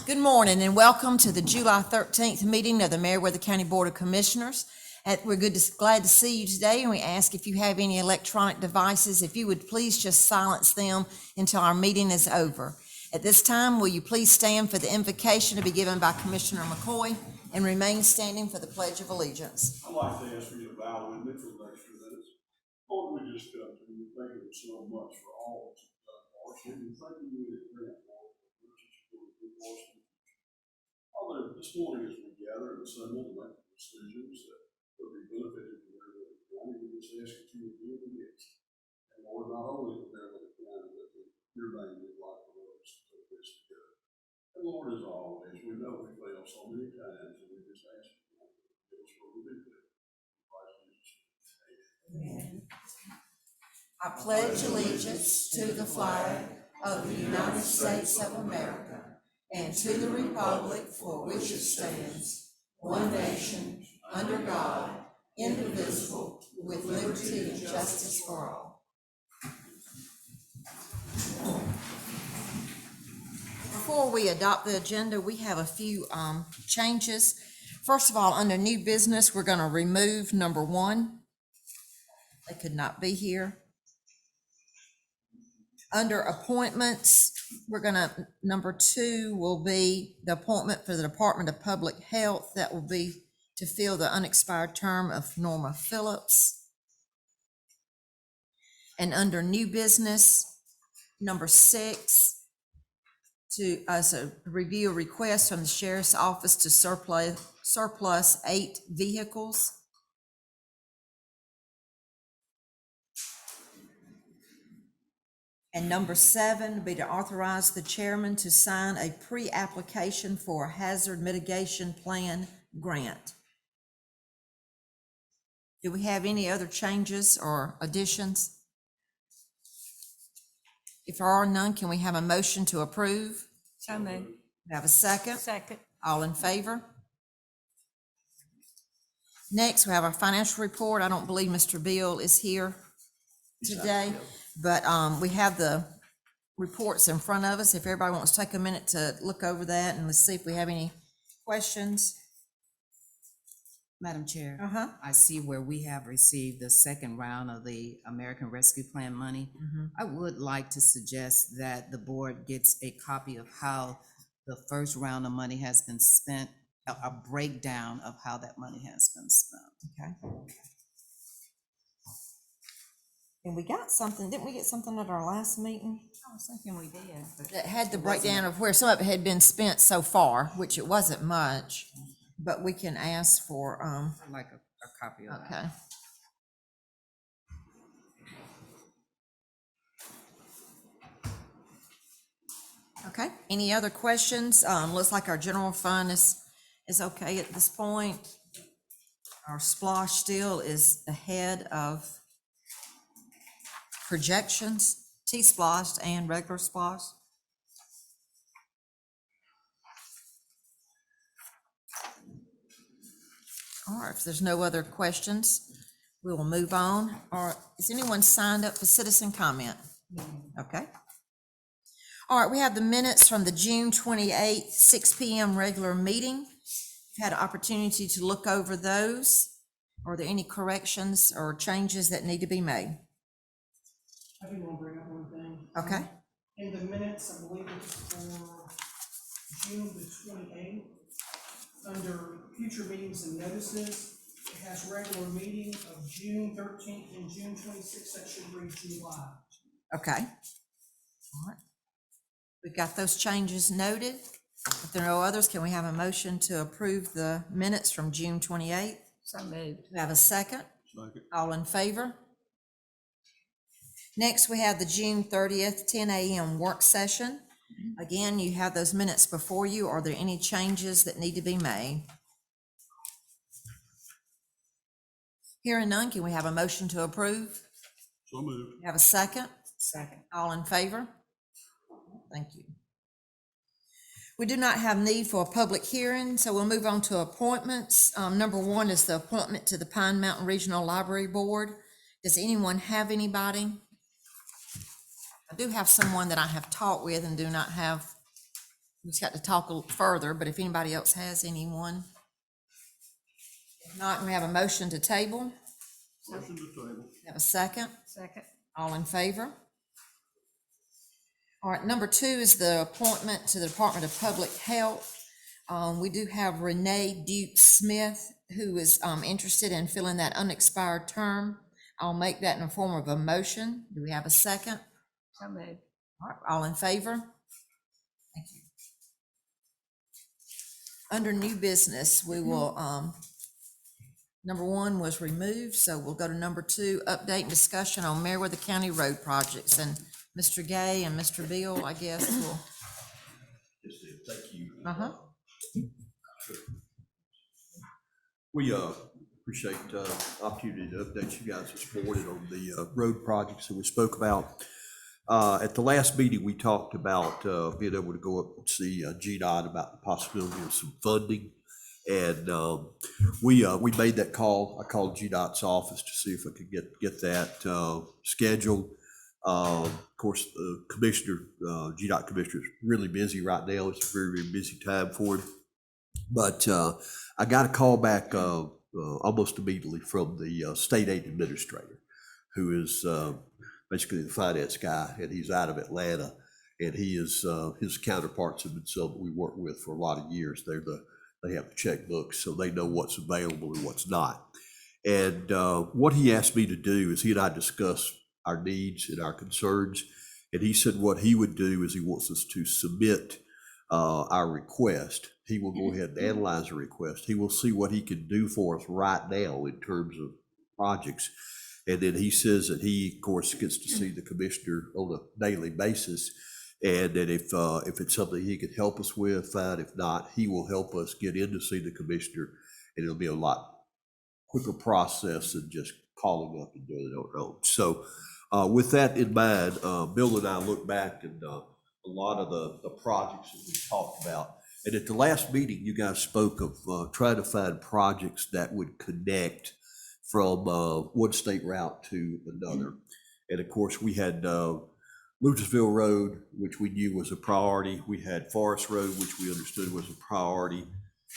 Good morning and welcome to the July 13th meeting of the Meriwether County Board of Commissioners. We're glad to see you today, and we ask if you have any electronic devices, if you would please just silence them until our meeting is over. At this time, will you please stand for the invocation to be given by Commissioner McCoy and remain standing for the Pledge of Allegiance. I'd like to ask for you to bow with me for the next few minutes. Lord, we just come to you, thank you so much for all that you've done for us, and thank you in advance, Lord, for the riches you're going to do for us. Father, this morning as we gather and assemble to make decisions that will be benefited to Meriwether County, we just ask that you would be in the midst. And Lord, not only to Meriwether County, but your name would like for us to put this together. And Lord, as always, we know we fail so many times, and we just ask you to give us what we do. Amen. I pledge allegiance to the flag of the United States of America and to the republic for which it stands, one nation, under God, indivisible, with liberty and justice for all. Before we adopt the agenda, we have a few changes. First of all, under new business, we're going to remove number 1. They could not be here. Under appointments, we're gonna, number 2 will be the appointment for the Department of Public Health. That will be to fill the unexpired term of Norma Phillips. And under new business, number 6, to review a request from the Sheriff's Office to surplus 8 vehicles. And number 7 would be to authorize the chairman to sign a pre-application for a hazard mitigation plan grant. Do we have any other changes or additions? If there are none, can we have a motion to approve? So moved. Have a second? Second. All in favor? Next, we have our financial report. I don't believe Mr. Bill is here today. But we have the reports in front of us. If everybody wants to take a minute to look over that, and let's see if we have any questions. Madam Chair, I see where we have received the second round of the American Rescue Plan money. I would like to suggest that the board gets a copy of how the first round of money has been spent, a breakdown of how that money has been spent. Okay. And we got something, didn't we get something at our last meeting? I was thinking we did, but That had the breakdown of where some of it had been spent so far, which it wasn't much, but we can ask for, I'd like a copy of that. okay. Okay, any other questions? Looks like our general fund is okay at this point. Our splosh still is ahead of projections, T-splosh and regular splosh. All right, if there's no other questions, we will move on. Or is anyone signed up for citizen comment? Okay. All right, we have the minutes from the June 28th, 6 p.m. regular meeting. You've had an opportunity to look over those. Are there any corrections or changes that need to be made? I do want to bring up one thing. Okay. In the minutes, I believe it's for June the 28th, under future meetings and notices, it has regular meeting of June 13th and June 26th. That should read July. Okay. All right. We've got those changes noted. If there are no others, can we have a motion to approve the minutes from June 28th? so moved. We have a second? Second. All in favor? Next, we have the June 30th, 10 a.m. work session. Again, you have those minutes before you. Are there any changes that need to be made? Hearing none, can we have a motion to approve? So moved. Have a second? Second. All in favor? Thank you. We do not have need for a public hearing, so we'll move on to appointments. Number 1 is the appointment to the Pine Mountain Regional Library Board. Does anyone have anybody? I do have someone that I have talked with and do not have We just got to talk a little further, but if anybody else has anyone. If not, we have a motion to table. Motion to table. Have a second? Second. All in favor? All right, number 2 is the appointment to the Department of Public Health. We do have Renee Duke Smith, who is interested in filling that unexpired term. I'll make that in the form of a motion. Do we have a second? So moved. All right, all in favor? Thank you. Under new business, we will, number 1 was removed, so we'll go to number 2, update and discussion on Meriwether County road projects. And Mr. Gay and Mr. Beal, I guess, will. Yes, ma'am. Thank you. Uh-huh. We appreciate the opportunity to update you guys this morning on the road projects that we spoke about. At the last meeting, we talked about being able to go up and see GDOT about the possibility of some funding. And we made that call. I called GDOT's office to see if I could get that scheduled. Of course, the commissioner, GDOT commissioner, is really busy right now. It's a very, very busy time for him. But I got a call back almost immediately from the state aid administrator, who is basically the finance guy, and he's out of Atlanta. And he is his counterparts have been someone we worked with for a lot of years. They have the checkbooks, so they know what's available and what's not. And what he asked me to do is he and I discussed our needs and our concerns. And he said what he would do is he wants us to submit our request. He will go ahead and analyze the request. He will see what he can do for us right now in terms of projects. And then he says that he, of course, gets to see the commissioner on a daily basis. And that if it's something he could help us with, fine. If not, he will help us get in to see the commissioner. And it'll be a lot quicker process than just calling up and doing it on our own. So with that in mind, Bill and I look back at a lot of the projects that we talked about. And at the last meeting, you guys spoke of trying to find projects that would connect from one state route to another. And of course, we had Lucasville Road, which we knew was a priority. We had Forest Road, which we understood was a priority.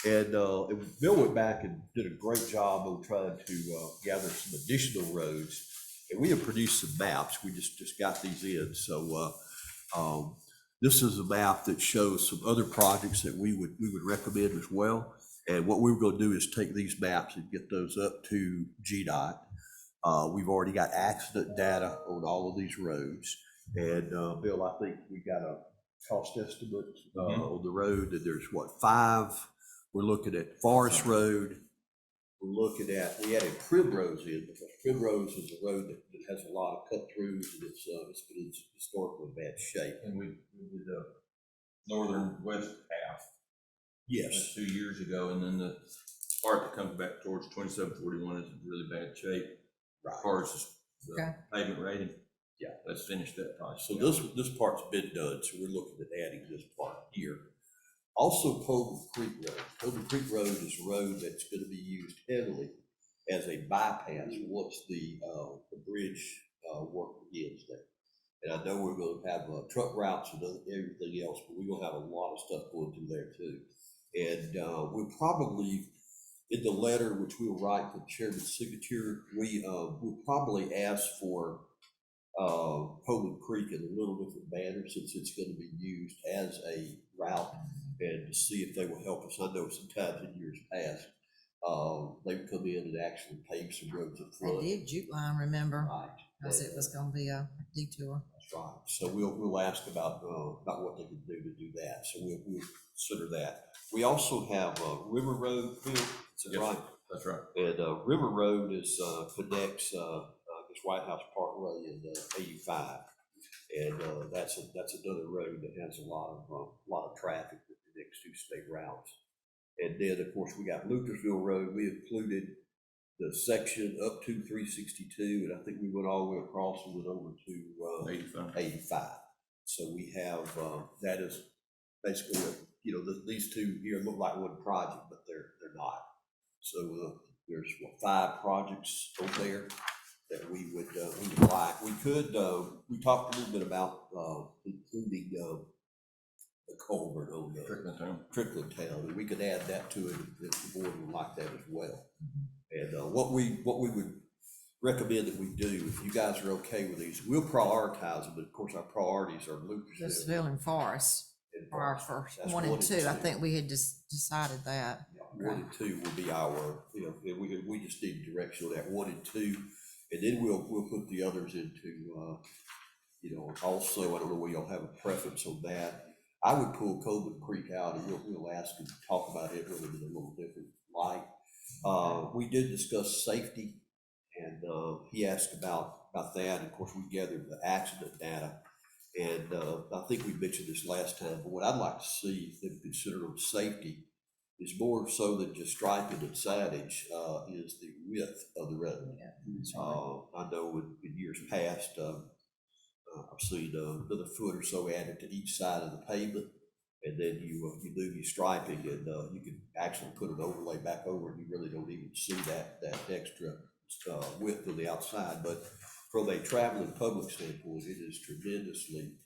And Bill went back and did a great job of trying to gather some additional roads. And we have produced some maps. We just got these in. So this is a map that shows some other projects that we would recommend as well. And what we were going to do is take these maps and get those up to GDOT. We've already got accident data on all of these roads. And Bill, I think we got a cost estimate on the road that there's 5. We're looking at Forest Road. We're looking at, we added Primrose in because Primrose is a road that has a lot of cut throughs and it's been in historically bad shape. And we did the northern west half. Yes. That's 2 years ago, and then the part that comes back towards 2741 is in really bad shape. Right. As far as the Okay. pavement rating. Yeah. Let's finish that project. So this part's been done, so we're looking at adding this part here. Also, Coleman Creek Road. Coleman Creek Road is a road that's going to be used heavily as a bypass once the bridge work begins there. And I know we're going to have truck routes and everything else, but we're going to have a lot of stuff going through there too. And we'll probably, in the letter, which we'll write for the chairman's signature, we'll probably ask for Coleman Creek in a little different manner since it's going to be used as a route, and to see if they will help us. I know sometimes in years past, they've come in and actually paved some roads up front. They did Jute Line, remember? Right. Because it was gonna be a detour. That's right. So we'll ask about what they can do to do that. So we'll consider that. We also have River Road, Phil, is that Yes, right? That's right. And River Road is connects this White House Parkway and 85, and that's another road that has a lot of traffic that connects to state routes. And then of course we got Lucasville Road. We included the section up to 362, and I think we went all the way across and went over to 85. So we have that is basically these two here look like one project, but they're not. So there's 5 projects over there that we would like. We could we talked a little bit about including the culvert on the Trickling Town. Trickling Town, and we could add that to it if the board would like that as well. And what we would recommend that we do, if you guys are okay with these, we'll prioritize them, but of course our priorities are Lucasville. Lucasville and Forest and for our Forest. first, That's 1 and 2. I think we had just decided that. 1 and 2 will be our, and we just need direction on that, 1 and 2, and then we'll put the others into, also, I don't know whether y'all have a preference on that. I would pull Coleman Creek out, and we'll ask and talk about it really in a little different light. We did discuss safety, and he asked about that, and of course, we gathered the accident data. And I think we mentioned this last time, but what I'd like to see them consider on safety is more so than just striping and signage, is the width of the road. I know in years past, I've seen another foot or so added to each side of the pavement, and then you do your striping, and you can actually put an overlay back over, and you really don't even see that extra width on the outside. But from a traveling public standpoint, it is tremendously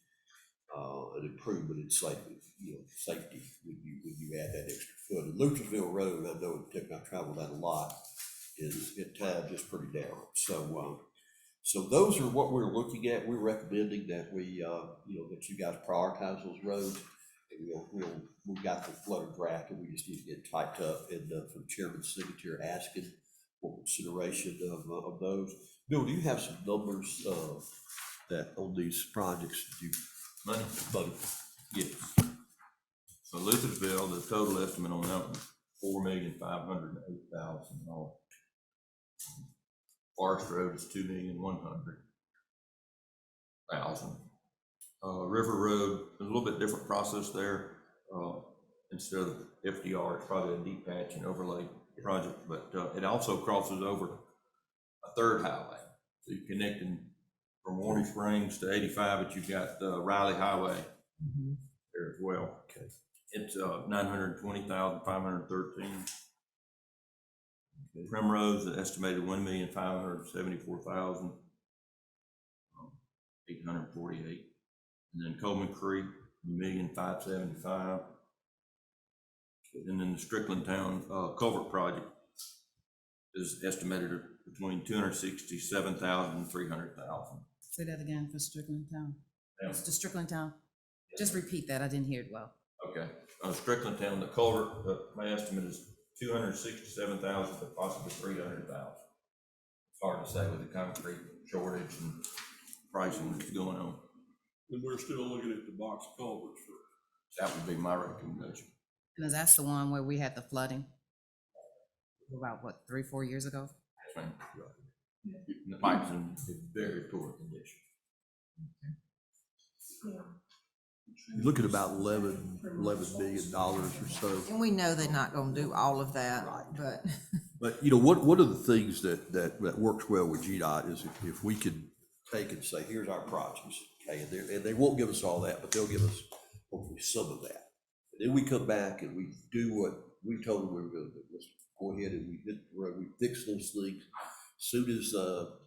an improvement in safety. Safety when you add that extra foot. And Lucasville Road, I know I travel that a lot, is at times just pretty narrow. So those are what we're looking at. We're recommending that we, that you guys prioritize those roads. And we've got the letter draft, and we just need to get typed up. And from Chairman's signature asking for consideration of those. Bill, do you have some numbers that on these projects? Money? Buddy? Yes. So Lucasville, the total estimate on that one, $4,508,000. Forest Road is $2,100,000. River Road, a little bit different process there. Instead of FDR, it's probably a deep patch and overlay project, but it also crosses over a third highway. So you're connecting from Warney Springs to 85, but you've got Riley Highway there as well. Okay. It's $920,513. Primrose, the estimated $1,574,848, and then Coleman Creek, $1,575,000, and then the Strickland Town culvert project is estimated at between $267,000 and $300,000. Say that again for Strickland Town. Yeah. It's the Strickland Town. Just repeat that. I didn't hear it well. Okay, Strickland Town, the culvert, my estimate is $267,000, but possibly $300,000. It's hard to say with the concrete shortage and pricing that's going on. And we're still looking at the box culverts for. That would be my recommendation. And that's the one where we had the flooding about, 3-4 years ago? And the pipes in very poor condition. You look at about $11 million or so. And we know they're not gonna do all of that, but But, one of the things that works well with GDOT is if we could take and say, here's our projects, okay, and they won't give us all that, but they'll give us hopefully some of that. And then we come back and we do what we told them we were gonna do. Let's go ahead and we fix those things. Soon as the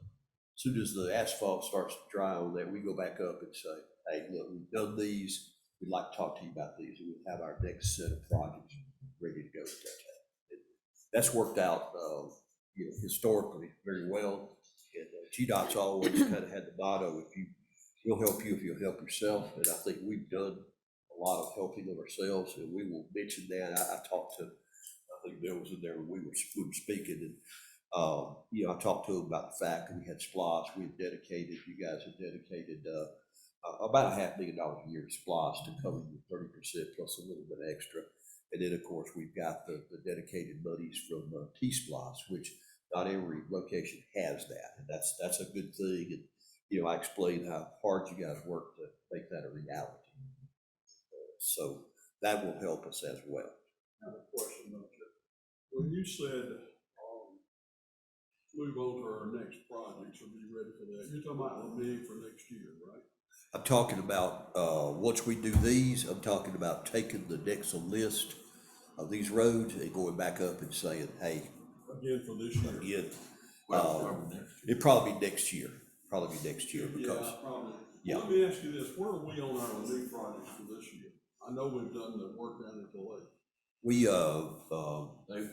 asphalt starts to dry on that, we go back up and say, hey, look, we've done these. We'd like to talk to you about these, and we'll have our next set of projects ready to go at that time. That's worked out, historically very well. And GDOT's always kind of had the motto, we'll help you if you'll help yourself. And I think we've done a lot of helping of ourselves, and we will mention that. I talked to, I think Bill was in there when we were speaking, and I talked to him about the fact that we had SPLOST. You guys had dedicated about $500,000 a year to SPLOST to cover the 30% plus a little bit extra. And then, of course, we've got the dedicated monies from T-SPLOST, which not every location has that. And that's a good thing. And, I explained how hard you guys work to make that a reality. So that will help us as well. I have a question about that. When you said, move on to our next projects or be ready for that, you're talking about the big for next year, right? I'm talking about, once we do these, I'm talking about taking the next list of these roads and going back up and saying, hey, Again for this year. again, Well, it'd probably be next year, because, Probably. yeah. Let me ask you this, where are we on our new projects for this year? I know we've done the work down at the lake. We,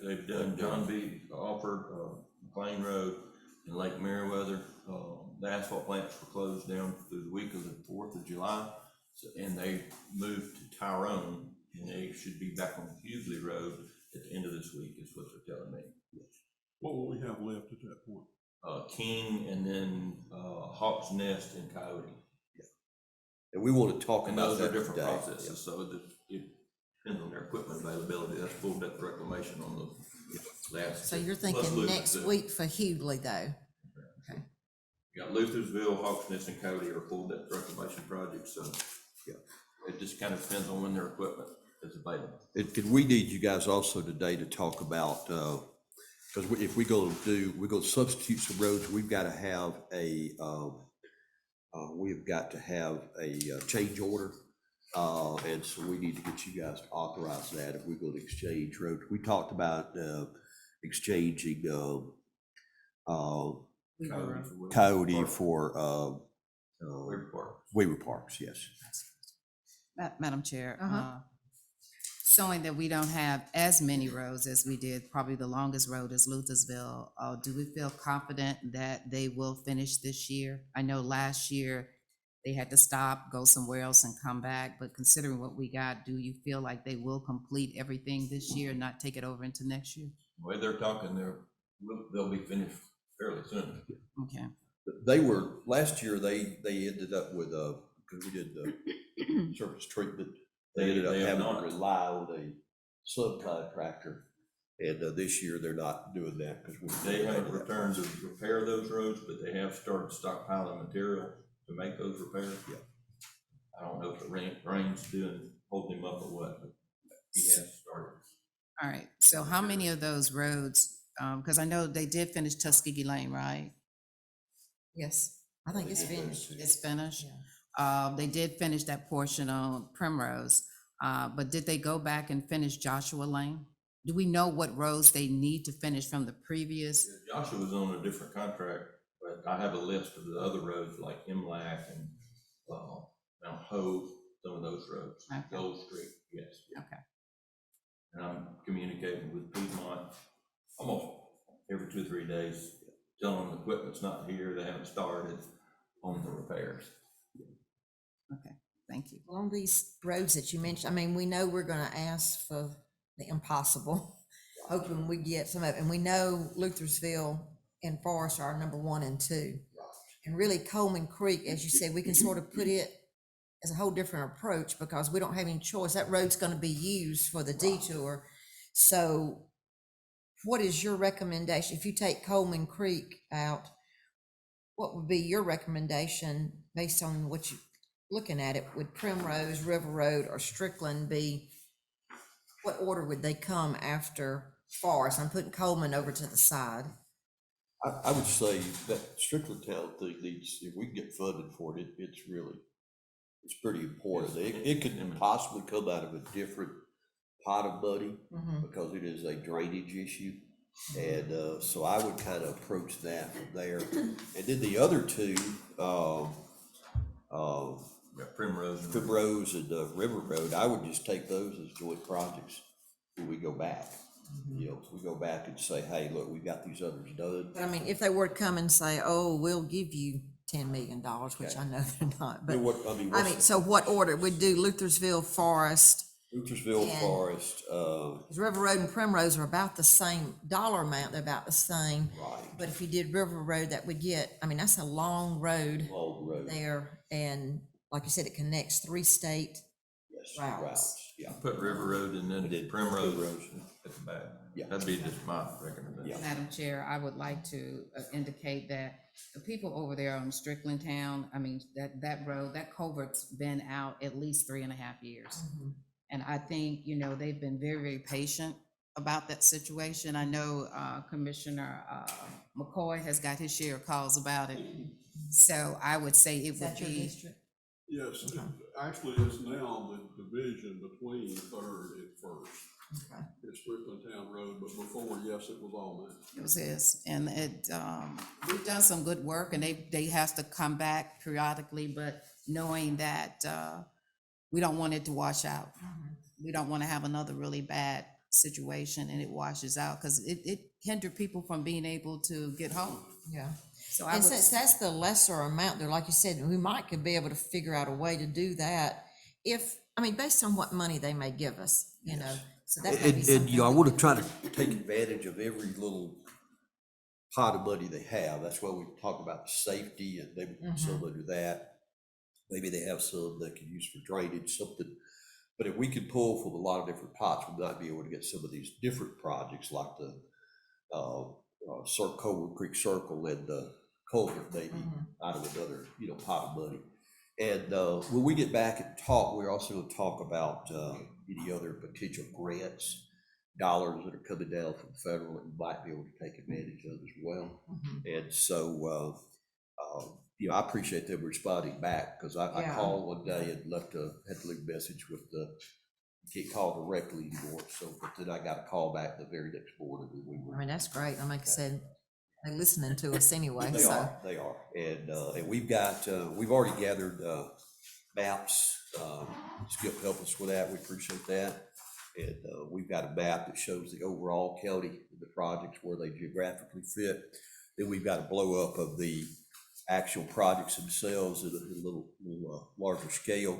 They've done John B. Alford, McLean Road, and Lake Meriwether. The asphalt plants were closed down through the week of the 4th of July. And they moved to Tyrone, and they should be back on Hughley Road at the end of this week, is what they're telling me. What will we have left at that point? King, and then, Hawk's Nest and Coyote. and we want to talk And about those that are different today. processes, so it depends on their equipment availability. That's full depth reclamation on the last. So you're plus thinking next Luthersville. week for Hughley though? Okay. You got Luthersville, Hawks Nest, and Coyote are full depth reclamation projects, so. Yeah. It just kind of depends on when their equipment is available. And we need you guys also today to talk about, because if we're gonna substitute some roads, we've got to have a change order. And so we need to get you guys to authorize that if we're gonna exchange roads. We talked about, exchanging, Coyote for, Weaver Park. Weaver Parks, yes. Madam Chair, Uh-huh. showing that we don't have as many roads as we did, probably the longest road is Luthersville. Do we feel confident that they will finish this year? I know last year they had to stop, go somewhere else and come back, but considering what we got, do you feel like they will complete everything this year and not take it over into next year? The way they're talking, they'll be finished fairly soon. Okay, They were, last year, they ended up with, because we did the surface treatment, they ended up They have having not. to rely on a subcontractor. And this year, they're not doing that because we. They haven't returned to repair those roads, but they have started stockpiling material to make those repairs. Yeah. I don't know if the rain's holding him up or what, but he has started. all right. So how many of those roads, because I know they did finish Tuskegee Lane, right? Yes, I think it's finished. It's finished? Yeah. They did finish that portion on Primrose, but did they go back and finish Joshua Lane? Do we know what roads they need to finish from the previous? Joshua was on a different contract, but I have a list of the other roads like Hemlack and, Mount Hope, some of those roads. Okay. Gold Street, yes. Okay, And I'm communicating with Piedmont almost every 2 or 3 days, telling them the equipment's not here, they haven't started on the repairs. okay, thank you. On these roads that you mentioned, I mean, we know we're gonna ask for the impossible, hoping we get some of it, and we know Luthersville and Forest are number 1 and 2. And really Coleman Creek, as you said, we can sort of put it as a whole different approach because we don't have any choice. That road's gonna be used for the detour. So what is your recommendation? If you take Coleman Creek out, what would be your recommendation based on what you looking at it? Would Primrose, River Road, or Strickland be, what order would they come after Forest? I'm putting Coleman over to the side. I would say that Strickland Town thing needs, if we can get funded for it, it's pretty important. It could possibly come out of a different pot of money because it is a drainage issue. And so I would kind of approach that from there. And then the other two, Got Primrose. and- Primrose and River Road, I would just take those as joint projects when we go back. You know, we go back and say, hey, look, we've got these others done. But I mean, if they were to come and say, oh, we'll give you $10 million, which I know they're not, but Then what, I mean, what's so what order? We'd do Luthersville, Forest, Luthersville, and- Forest, 'cause River Road and Primrose are about the same dollar amount, they're about the same. right, But if you did River Road, that would get, I mean, that's a long road Long Road, there, and like you said, it connects 3 state. yes, routes. routes, yeah. Put River Road and then did Primrose Primrose. at the back. Yeah. That'd be just my recommendation. Yeah. Madam Chair, I would like to indicate that the people over there on Strickland Town, I mean, that road, that culvert's been out at least 3.5 years. And I think, they've been very, very patient about that situation. I know Commissioner McCoy has got his share of calls about it. So I would say it Is would that your be, district? Yes, Okay. actually, it's now the division between Third and First. Okay. It's Strickland Town Road, but before, yes, it was all that. it was his. And we've done some good work and they have to come back periodically, but knowing that we don't want it to wash out. We don't want to have another really bad situation and it washes out, because it hindered people from being able to get home. Yeah. So I And would, since that's the lesser amount there, like you said, we could be able to figure out a way to do that if, I mean, based on what money they may give us, you know, so that may be And, something. you know, I we want to could try do. to take advantage of every little pot of money they have. That's why we talk about safety and maybe some under that. Maybe they have some they can use for drainage, something. But if we could pull from a lot of different pots, we might be able to get some of these different projects like the Coleman Creek Circle and the culvert maybe out of another, you know, pot of money. And when we get back and talk, we're also going to talk about any other potential grants, dollars that are coming down from federal that we might be able to take advantage of as well. And so, you know, I appreciate them responding back, because I Yeah. called one day and had to leave a message with the, can't call directly anymore. So, but then I got a call back the very next morning and we I were. mean, that's great. And like I said, they're listening to us anyway, They so. are, they are. And we've got, we've already gathered maps. Skip helped us with that. We appreciate that. And we've got a map that shows the overall county, the projects where they geographically fit. Then we've got a blow up of the actual projects themselves at a little larger scale,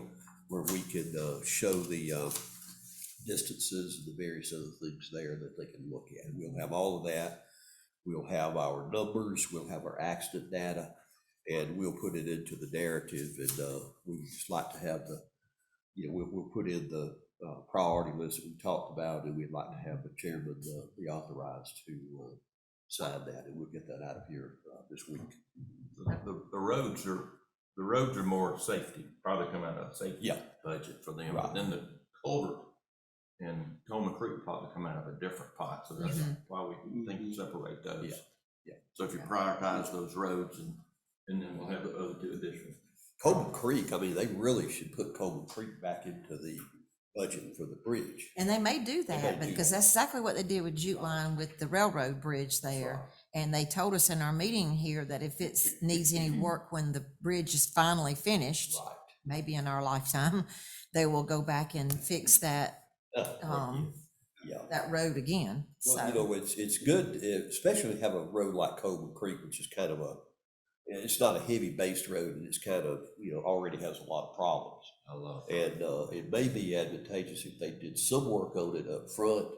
where we can show the distances and the various other things there that they can look at. We'll have all of that. We'll have our numbers, we'll have our accident data, and we'll put it into the narrative. And we just like to have the, you know, we'll put in the priority list that we talked about, and we'd like to have the chairman be authorized to sign that, and we'll get that out of here this week. The roads are more safety, probably come out of safety Yeah. budget for them. Right. But then the culvert and Coleman Creek probably come out of a different pot, so that's why we think to separate those. Yeah. Yeah. So if you prioritize those roads and then we'll have the other two additional. Coleman Creek, I mean, they really should put Coleman Creek back into the budget for the bridge. And they may do They may that, do because that. that's exactly what they did with Jute Line with the railroad bridge there. And they told us in our meeting here that if it needs any work when the bridge is finally finished, Right. maybe in our lifetime, they will go back and fix that, Yeah. that road again, Well, you so. know, it's good, especially to have a road like Coleman Creek, which is kind of it's not a heavy based road, and it's kind of, you know, already has a lot of problems. I love And it may be advantageous if they did some work on it up front,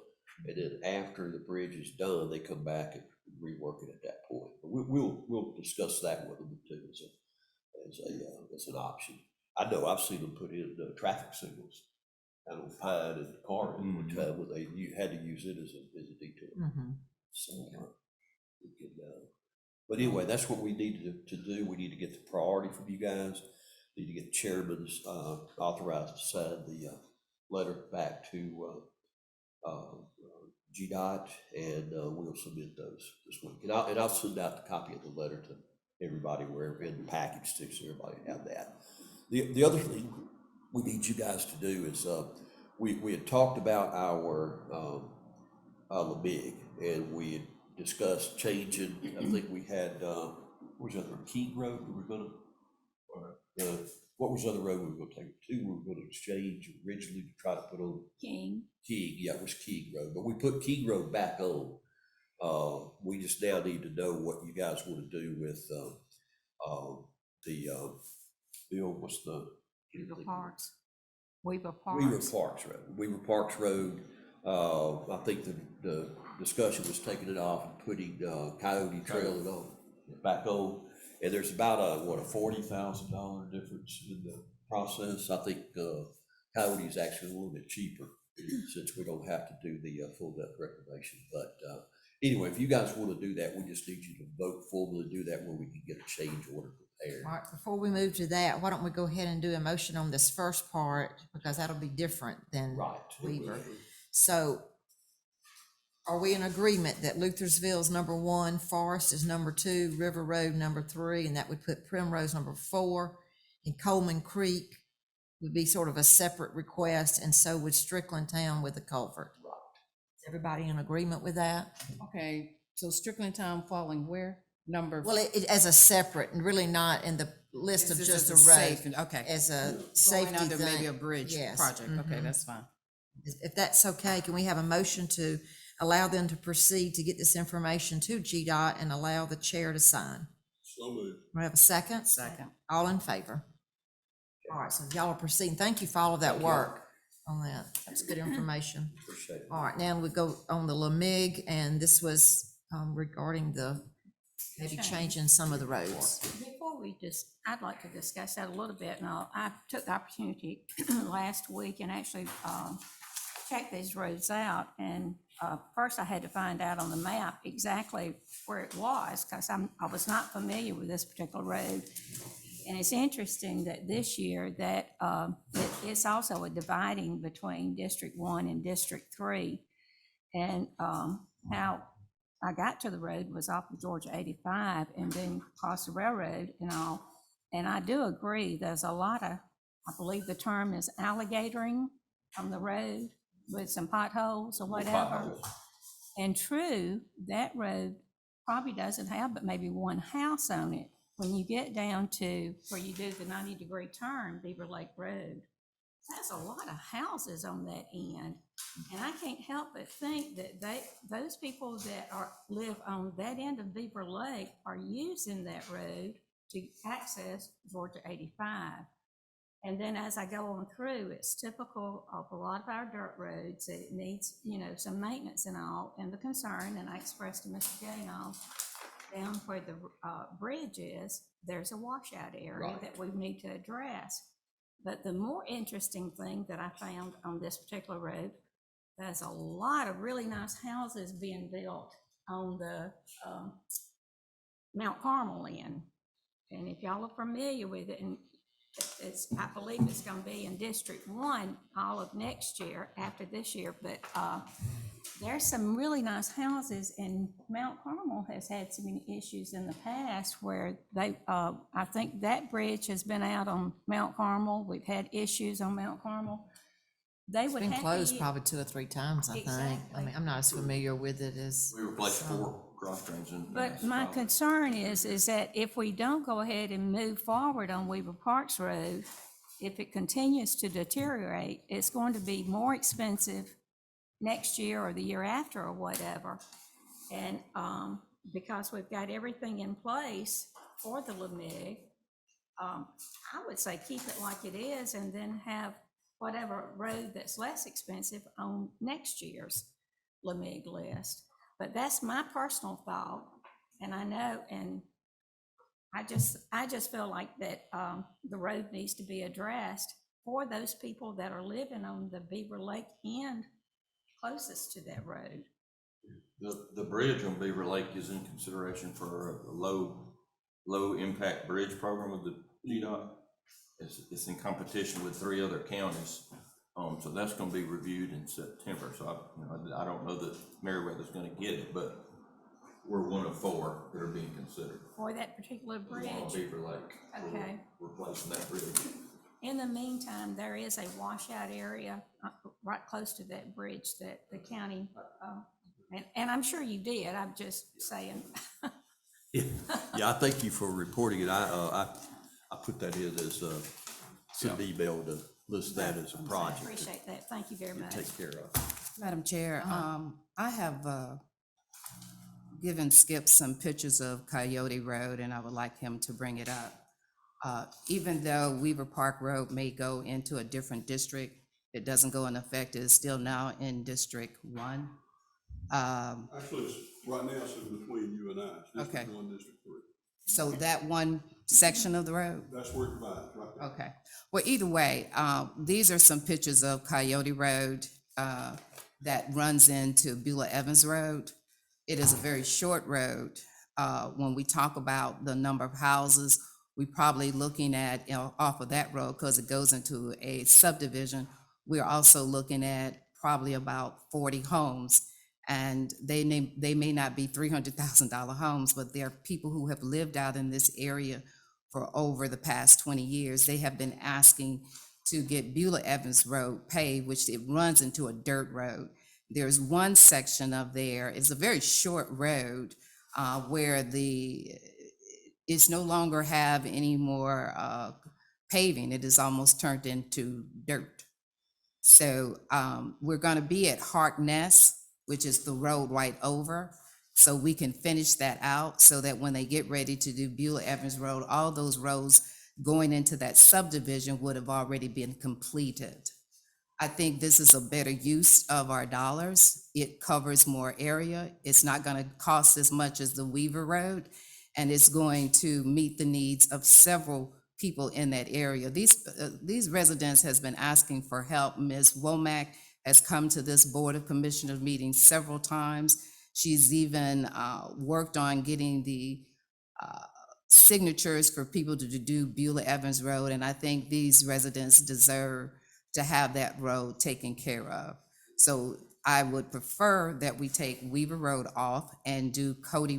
and then after the bridge is done, they come back and rework it at that point. But we'll discuss that with them too as an option. I know I've seen them put in traffic signals out on Pine and Carmen one time when you had to use it as a detour. Mhm. So, we can, but anyway, that's what we need to do. We need to get the priority from you guys. Need to get the chairman's authorized to sign the letter back to GDOT, and we'll submit those this week. And I'll send out the copy of the letter to everybody wherever in the package too, so everybody have that. The other thing we need you guys to do is we had talked about our LeBig, and we had discussed changing. I think we had what was the other King Road we were gonna what was the other road we were gonna take? Two we were gonna exchange originally to try to put on King. King. Yeah, it was King Road, but we put King Road back on. We just now need to know what you guys want to do with the Bill, what's the Weaver Parks. Weaver Weaver Parks. Parks Road. Weaver Parks Road. I think the discussion was taking it off and putting Coyote Trail and on back on. And there's about a $40,000 difference in the process. I think Coyote is actually a little bit cheaper since we don't have to do the full depth reclamation. But anyway, if you guys want to do that, we just need you to vote formally to do that where we can get a change order prepared. All right, before we move to that, why don't we go ahead and do a motion on this first part, because that'll be different than Right. Weaver. So are we in agreement that Luthersville is number 1, Forest is number 2, River Road number 3, and that would put Primrose number 4, and Coleman Creek would be sort of a separate request, and so would Strickland Town with the culvert? Right. Is everybody in agreement with that? okay, so Strickland Town falling where? Number. Well, as a separate, and really not in the list of This just is a road, safe- Okay. as a Going safety under maybe thing. a bridge Yes. project. Okay, Mhm. that's fine. If that's okay, can we have a motion to allow them to proceed to get this information to GDOT and allow the chair to sign? So moved. We have a second? Second. All in favor? All right, so y'all are proceeding. Thank you for all of that work on that. That's good information. Appreciate it. All right, now we go on the LMIG, and this was regarding the, maybe changing some of the roads. Before we I'd like to discuss that a little bit. Now, I took the opportunity last week and actually checked these roads out. And first I had to find out on the map exactly where it was, because I was not familiar with this particular road. And it's interesting that this year that it's also a dividing between District 1 and District 3. And how I got to the road was off of Georgia 85 and then across the railroad and all. And I do agree, there's a lot of, I believe the term is alligatoring on the road with some potholes or whatever. Potholes. And true, that road probably doesn't have but maybe one house on it. When you get down to where you do the 90-degree turn, Beaver Lake Road, that's a lot of houses on that end. And I can't help but think that those people that live on that end of Beaver Lake are using that road to access Georgia 85. And then as I go on through, it's typical of a lot of our dirt roads. It needs, some maintenance and all. And the concern, and I expressed to Mr. Ganoff, down where the bridge is, there's a washout area that we need to address. But the more interesting thing that I found on this particular road, there's a lot of really nice houses being built on the Mount Carmel end. And if y'all are familiar with it, and I believe it's gonna be in District 1 all of next year, after this year, but there's some really nice houses, and Mount Carmel has had some issues in the past where I think that bridge has been out on Mount Carmel. We've had issues on Mount Carmel. They It's would been have to closed use- probably 2 or 3 times, I think. I Exactly. mean, I'm not as familiar with it as. We replaced 4 cross trains in. But my concern is that if we don't go ahead and move forward on Weaver Parks Road, if it continues to deteriorate, it's going to be more expensive next year or the year after or whatever. And because we've got everything in place for the LMIG, I would say keep it like it is and then have whatever road that's less expensive on next year's LMIG list. But that's my personal thought, and I know, and I just feel like that the road needs to be addressed for those people that are living on the Beaver Lake end closest to that road. The bridge on Beaver Lake is in consideration for a low impact bridge program with the GDOT. It's in competition with 3 other counties. So that's gonna be reviewed in September. So I don't know that Meriwether's gonna get it, but we're one of 4 that are being considered. For that particular On bridge. Beaver Lake. Okay. We're replacing that bridge. In the meantime, there is a washout area right close to that bridge that the county, and I'm sure you did, I'm just saying. Yeah, I thank you for reporting it. I put that in as send an email to list that as a I project appreciate that, thank you very to much. take care of. Madam Chair, I have given Skip some pictures of Coyote Road, and I would like him to bring it up. Even though Weaver Park Road may go into a different district, it doesn't go in effect, it's still now in District 1. Actually, right now, it's in between you and I. It's Okay. District 1, District 3. So that one section of the road? That's where it divides, right there. Okay, well, either way, these are some pictures of Coyote Road that runs into Beulah Evans Road. It is a very short road. When we talk about the number of houses, we probably looking at, off of that road, because it goes into a subdivision, we're also looking at probably about 40 homes. And they may not be $300,000 homes, but there are people who have lived out in this area for over the past 20 years. They have been asking to get Beulah Evans Road paved, which it runs into a dirt road. There's one section of there, it's a very short road, where it's no longer have any more paving. It is almost turned into dirt. So we're going to be at Harkness, which is the road right over. So we can finish that out so that when they get ready to do Beulah Evans Road, all those roads going into that subdivision would have already been completed. I think this is a better use of our dollars. It covers more area. It's not going to cost as much as the Weaver Road, and it's going to meet the needs of several people in that area. These residents has been asking for help. Ms. Womack has come to this Board of Commissioners meeting several times. She's even worked on getting the signatures for people to do Beulah Evans Road, and I think these residents deserve to have that road taken care of. So I would prefer that we take Weaver Road off and do Cody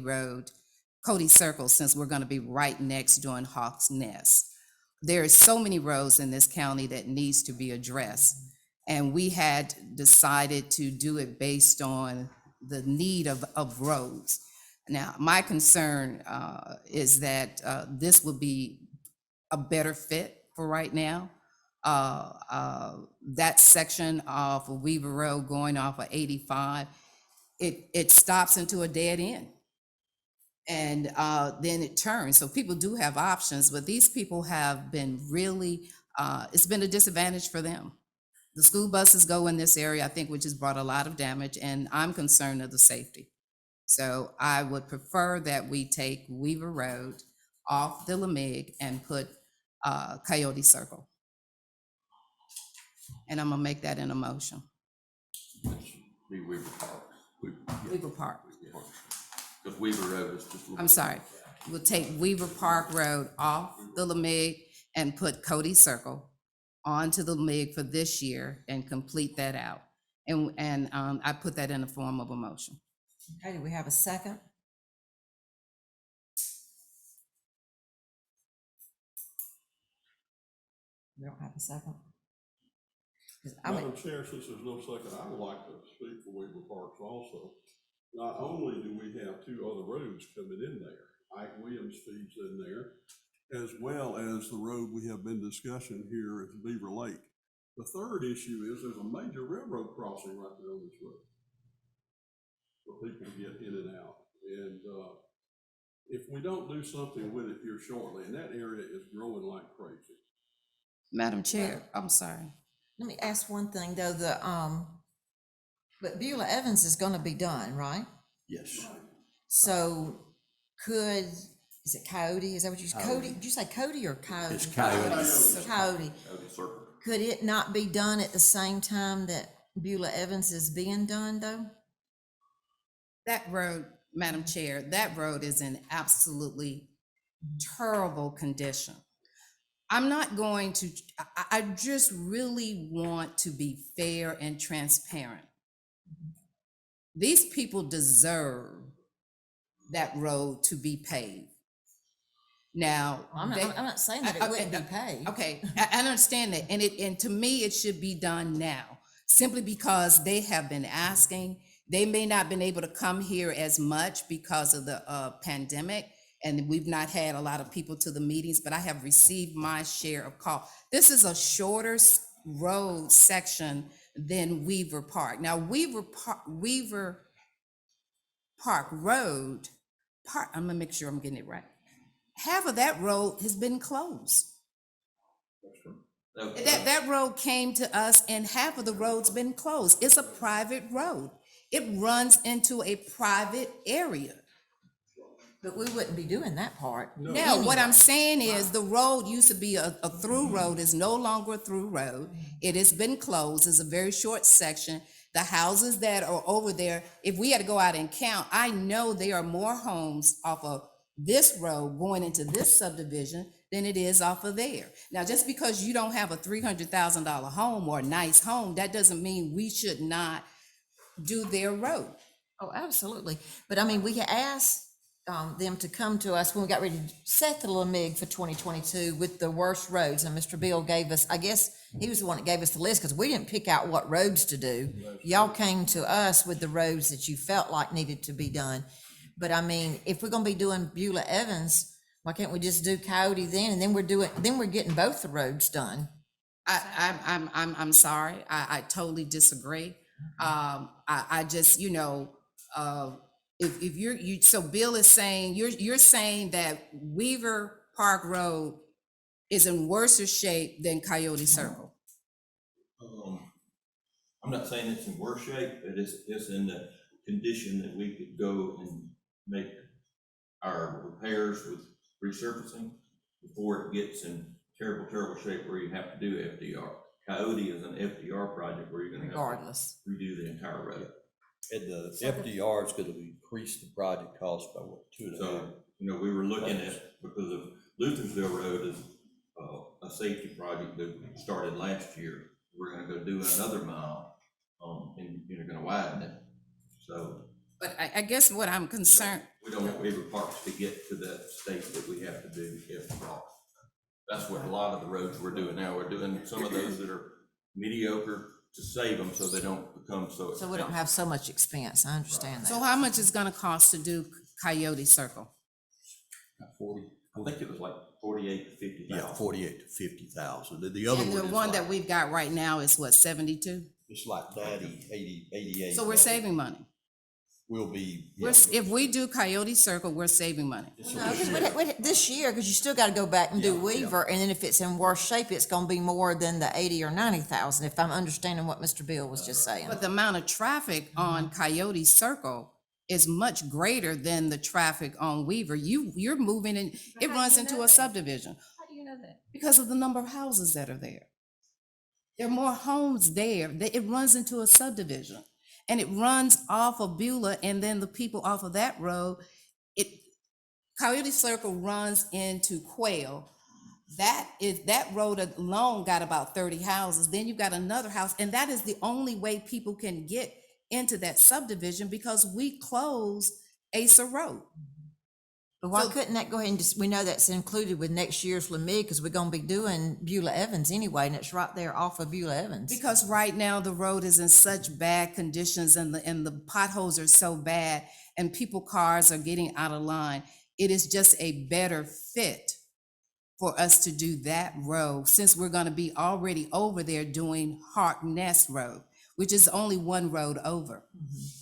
Circle, since we're gonna be right next doing Hawks Nest. There are so many roads in this county that needs to be addressed. And we had decided to do it based on the need of roads. Now, my concern is that this would be a better fit for right now. That section of Weaver Road going off of 85, it stops into a dead end. And then it turns. So people do have options, but these people have been really, it's been a disadvantage for them. The school buses go in this area, I think, which has brought a lot of damage, and I'm concerned of the safety. So I would prefer that we take Weaver Road off the Lamig and put Coyote Circle. And I'm gonna make that in a motion. Be Weaver Park. Weaver Park. Because Weaver Road is just a little. I'm sorry. We'll take Weaver Park Road off the Lamig and put Cody Circle onto the Lamig for this year and complete that out. And I put that in the form of a motion. Okay, do we have a second? We don't have a second? 'Cause I would- Madam Chair, since there's no second, I would like to speak for Weaver Parks also. Not only do we have two other roads coming in there, Ike Williams feeds in there, as well as the road we have been discussing here at Beaver Lake. The third issue is there's a major railroad crossing right there on this road for people to get in and out. And if we don't do something with it here shortly, and that area is growing like crazy. Madam Chair, I'm sorry. Let me ask one thing, though, but Beulah Evans is gonna be done, right? Yes. So is it Coyote? Is that what you, Cody? Did you say Cody or Coyote? It's Coyote. Coyote. Coyote Circle. Could it not be done at the same time that Beulah Evans is being done, though? That road, Madam Chair, that road is in absolutely terrible condition. I'm not going to, I just really want to be fair and transparent. These people deserve that road to be paved. Now. I'm not saying that it wouldn't be paid. Okay, I understand that, and to me, it should be done now, simply because they have been asking. They may not been able to come here as much because of the pandemic, and we've not had a lot of people to the meetings, but I have received my share of call. This is a shorter road section than Weaver Park. Now, Weaver Park Road, I'm gonna make sure I'm getting it right. Half of that road has been closed. Okay. That road came to us and half of the road's been closed. It's a private road. It runs into a private area. But we wouldn't be doing that part. Now, what I'm anyway. saying is the road used to be a through road, is no longer a through road. It has been closed. It's a very short section. The houses that are over there, if we had to go out and count, I know there are more homes off of this road going into this subdivision than it is off of there. Now, just because you don't have a $300,000 home or a nice home, that doesn't mean we should not do their road. Oh, absolutely. But I mean, we asked them to come to us when we got ready to set the Lamig for 2022 with the worst roads. And Mr. Bill gave us, I guess he was the one that gave us the list because we didn't pick out what roads to do. Y'all came to us with the roads that you felt like needed to be done. But I mean, if we're gonna be doing Beulah Evans, why can't we just do Coyote then, and then we're getting both the roads done? I'm sorry, I totally disagree. I just, if so Bill is saying, you're saying that Weaver Park Road is in worse shape than Coyote Circle. I'm not saying it's in worse shape, but it's in the condition that we could go and make our repairs with resurfacing before it gets in terrible, terrible shape where you have to do FDR. Coyote is an FDR project where you're gonna have Regardless. to redo the entire road. And the FDR is gonna increase the project cost by what, 2.5? So, we were looking at, because of Luthersville Road is a safety project that started last year. We're gonna go do another mile, and you're gonna widen it. So But I guess what I'm concerned, we don't want Weaver Parks to get to that state that we have to do FDR. That's what a lot of the roads we're doing now. We're doing some of those that are mediocre to save them so they don't become so expensive. So we don't have so much expense, I understand so that. how much is gonna cost to do Coyote Circle? 40, I think it was like 48 to 50,000. yeah, 48 to 50,000. And the other And one the is one that like, we've got right now is what, 72? it's like 90, 80, 88. So we're saving money. We'll be. If we do Coyote Circle, we're saving money. No, because this year, because you still gotta go back and do Yeah, Weaver, and then if it's in worse shape, it's gonna be more than the 80 or 90,000, if I'm understanding what Mr. Bill was just saying. But the amount of traffic on Coyote Circle is much greater than the traffic on Weaver. You're moving and But it how do runs you into know a that? subdivision How do you know that? because of the number of houses that are there. There are more homes there. It runs into a subdivision. And it runs off of Beulah, and then the people off of that road, Coyote Circle runs into Quail. That road alone got about 30 houses. Then you've got another house, and that is the only way people can get into that subdivision because we closed Acer Road. But why So- couldn't that go ahead and just, we know that's included with next year's Lemig, because we're gonna be doing Beulah Evans anyway, and it's right there off of Beulah Evans. Because right now the road is in such bad conditions and the potholes are so bad and cars are getting out of line. It is just a better fit for us to do that road since we're gonna be already over there doing Harkness Road, which is only one road over.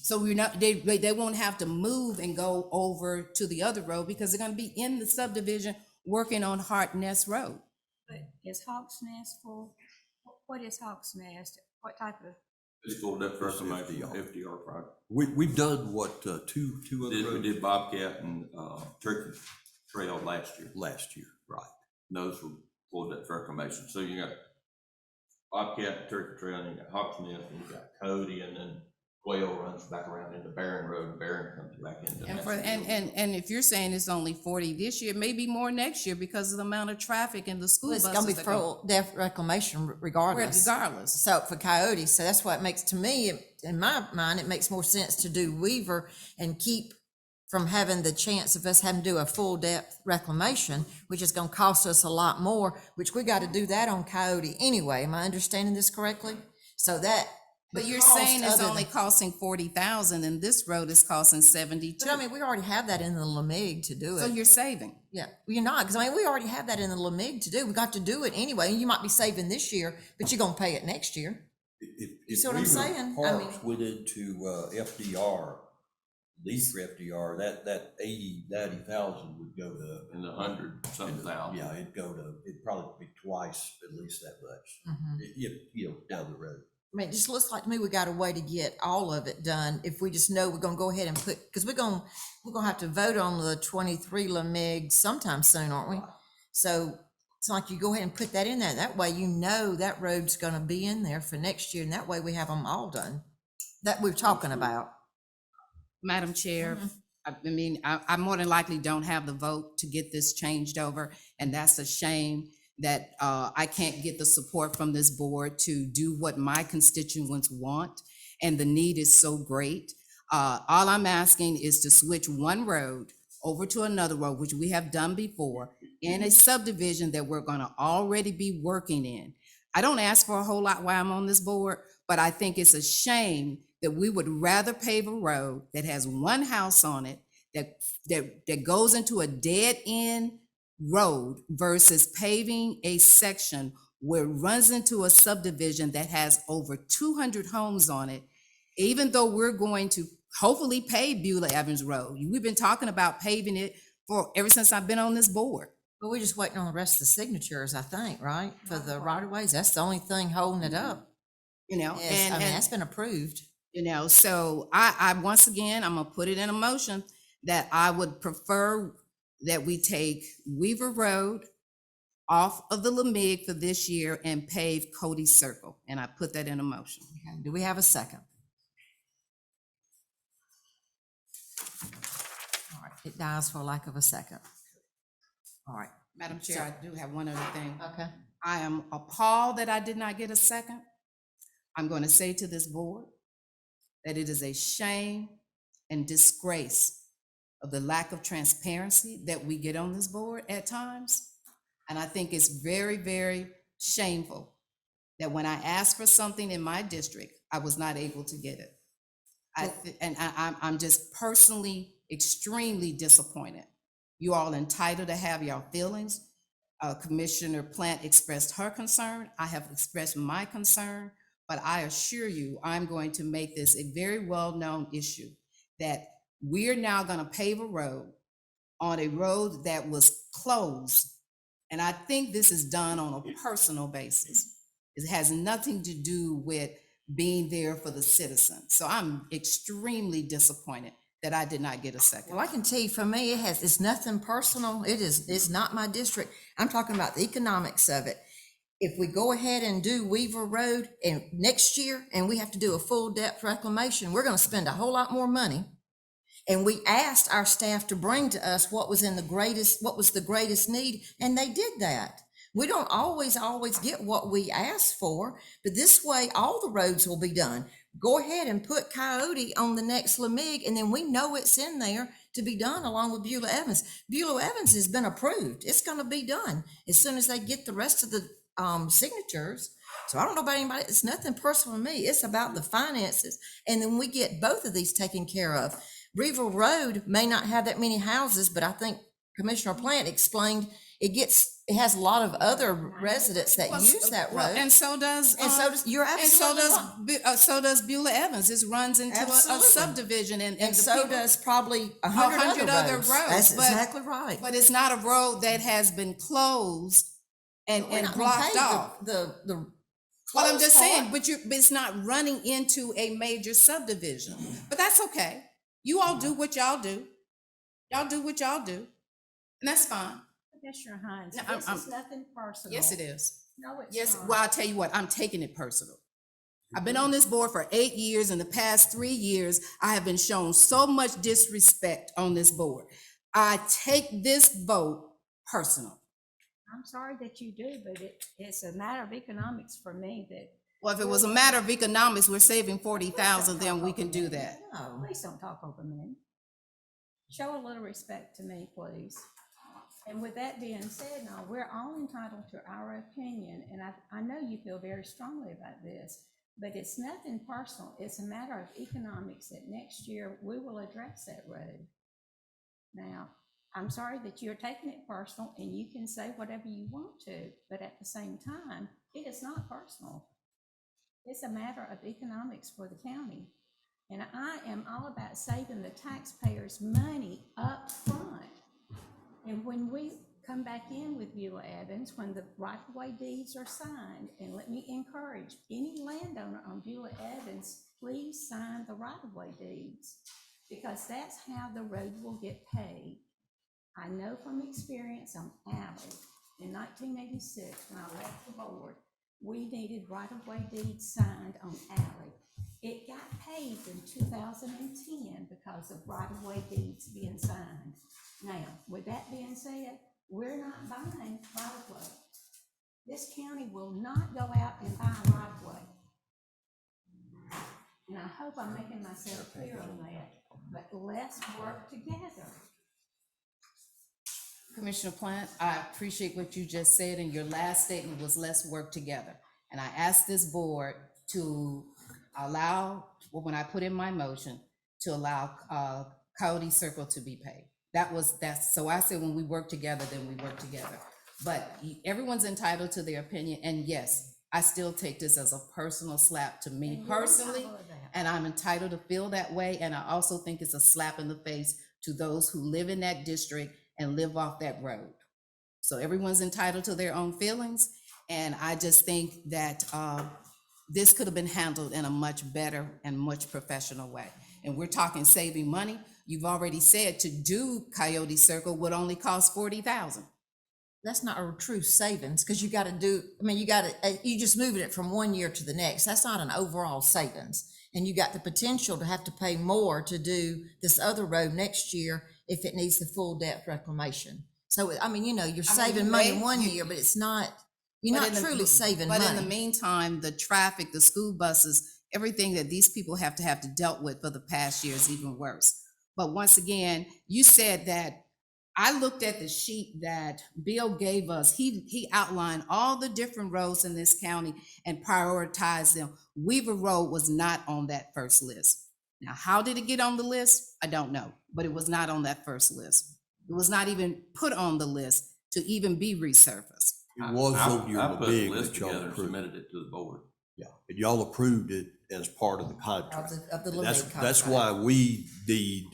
So they won't have to move and go over to the other road because they're gonna be in the subdivision working on Harkness Road. But is Hawks Nest full? What is Hawks Nest? What type of? It's full depth It's reclamation, FDR. FDR project. We've done what, two other We roads did Bobcat and Turkey Trail last year. last year, right? And those were full depth reclamation. So you got Bobcat, Turkey Trail, and you got Hawksmith, and you got Cody, and then Quail runs back around into Barron Road, and Barron comes back into. And if you're saying it's only 40 this year, maybe more next year because of the amount of traffic and the school Well, it's buses. gonna be that go- full depth reclamation regardless. Regardless. So for Coyote, so that's what makes, to me, in my mind, it makes more sense to do Weaver and keep from having the chance of us having to do a full depth reclamation, which is gonna cost us a lot more, which we gotta do that on Coyote anyway. Am I understanding this correctly? So that. But the you're cost saying it's other only than- costing 40,000 and this road is costing 72. But I mean, we already have that in the Lemig to do So it. you're saving. Yeah, well, you're not, because I mean, we already have that in the Lemig to do. We got to do it anyway. You might be saving this year, but you're gonna pay it next year. If see what I'm Weaver saying? I Parks mean- went into FDR, these for FDR, that 80, 90,000 would go to. In the 100-something thousand. Yeah, it'd probably be twice at least that much, down the road. I mean, it just looks like to me we got a way to get all of it done if we just know we're gonna go ahead and put, because we're gonna have to vote on the 23 Lemig sometime soon, aren't we? So it's like you go ahead and put that in there. That way you know that road's gonna be in there for next year, and that way we have them all done that we're talking about. Madam Chair, I more than likely don't have the vote to get this changed over, and that's a shame that I can't get the support from this board to do what my constituents want, and the need is so great. All I'm asking is to switch one road over to another road, which we have done before, in a subdivision that we're gonna already be working in. I don't ask for a whole lot while I'm on this board, but I think it's a shame that we would rather pave a road that has one house on it that goes into a dead end road versus paving a section where it runs into a subdivision that has over 200 homes on it, even though we're going to hopefully pave Beulah Evans Road. We've been talking about paving it for ever since I've been on this board. But we're just waiting on the rest of the signatures, I think, right? For the right of ways. That's the only thing holding it up. You know, I mean, that's been approved. you know, so I once again, I'm gonna put it in a motion that I would prefer that we take Weaver Road off of the Lamig for this year and pave Cody Circle, and I put that in a motion. Okay, do we have a second? All right, it dies for lack of a second. All right, Madam Chair, I do have one other thing. okay. I am appalled that I did not get a second. I'm going to say to this board that it is a shame and disgrace of the lack of transparency that we get on this board at times. And I think it's very, very shameful that when I asked for something in my district, I was not able to get it. I'm just personally extremely disappointed. You all entitled to have your feelings. Commissioner Plant expressed her concern. I have expressed my concern, but I assure you, I'm going to make this a very well-known issue that we're now gonna pave a road on a road that was closed. And I think this is done on a personal basis. It has nothing to do with being there for the citizens. So I'm extremely disappointed that I did not get a second. Well, I can tell you, for me, it's nothing personal. It's not my district. I'm talking about the economics of it. If we go ahead and do Weaver Road and next year, and we have to do a full depth reclamation, we're gonna spend a whole lot more money. And we asked our staff to bring to us what was the greatest need, and they did that. We don't always get what we asked for, but this way, all the roads will be done. Go ahead and put Coyote on the next Lamig, and then we know it's in there to be done along with Beulah Evans. Beulah Evans has been approved. It's gonna be done as soon as they get the rest of the signatures. So I don't know about anybody. It's nothing personal to me. It's about the finances. And then we get both of these taken care of. Weaver Road may not have that many houses, but I think Commissioner Plant explained it has a lot of other residents that use that road. And so does, You're absolutely right. so does Beulah Evans. This runs into a Absolutely. subdivision and And the so people- does probably 100 other roads. That's but- exactly right. But it's not a road that has been closed and We're not gonna blocked pave off. The But I'm closed just saying, part. but it's not running into a major subdivision. But that's okay. You all do what y'all do. Y'all do what y'all do. And that's fine. Commissioner Hines, No, this is nothing personal. Yes, it is. No, it's Yes, not. well, I'll tell you what, I'm taking it personal. I've been on this board for 8 years. In the past 3 years, I have been shown so much disrespect on this board. I take this vote personal. I'm sorry that you do, but it's a matter of economics for me that. Well, if it was a matter of economics, we're saving 40,000, then we can do that. No. Please don't talk over me. Show a little respect to me, please. And with that being said, now, we're all entitled to our opinion, and I know you feel very strongly about this, but it's nothing personal. It's a matter of economics that next year we will address that road. Now, I'm sorry that you're taking it personal, and you can say whatever you want to, but at the same time, it is not personal. It's a matter of economics for the county. And I am all about saving the taxpayers' money up front. And when we come back in with Beulah Evans, when the right-of-way deeds are signed, and let me encourage any landowner on Beulah Evans, please sign the right-of-way deeds, because that's how the road will get paid. I know from experience on Alley, in 1986, when I left the board, we needed right-of-way deeds signed on Alley. It got paved in 2010 because of right-of-way deeds being signed. Now, with that being said, we're not buying right-of-way. This county will not go out and buy right-of-way. And I hope I'm making myself clear on that, but let's work together. Commissioner Plant, I appreciate what you just said, and your last statement was let's work together. And I asked this board to allow, when I put in my motion, to allow Coyote Circle to be paid. So I said, when we work together, then we work together. But everyone's entitled to their opinion, and yes, I still take this as a personal slap to me personally, and I'm entitled to feel that way, and I also think it's a slap in the face to those who live in that district and live off that road. So everyone's entitled to their own feelings, and I just think that this could have been handled in a much better and much professional way. And we're talking saving money. You've already said to do Coyote Circle would only cost $40,000. That's not a true savings, because you gotta do, I mean, you just moving it from one year to the next. That's not an overall savings. And you got the potential to have to pay more to do this other road next year if it needs the full depth reclamation. So, I mean, you're saving money in one year, but it's not, you're But not in the- truly saving But in the money. meantime, the traffic, the school buses, everything that these people have to dealt with for the past year is even worse. But once again, you said that, I looked at the sheet that Bill gave us. He outlined all the different roads in this county and prioritized them. Weaver Road was not on that first list. Now, how did it get on the list? I don't know, but it was not on that first list. It was not even put on the list to even be resurfaced. It was on your I put the big list that y'all together and approved. submitted it to the board. Yeah, and y'all approved it as part of the contract. Of the And that's, LeMay that's contract. why we need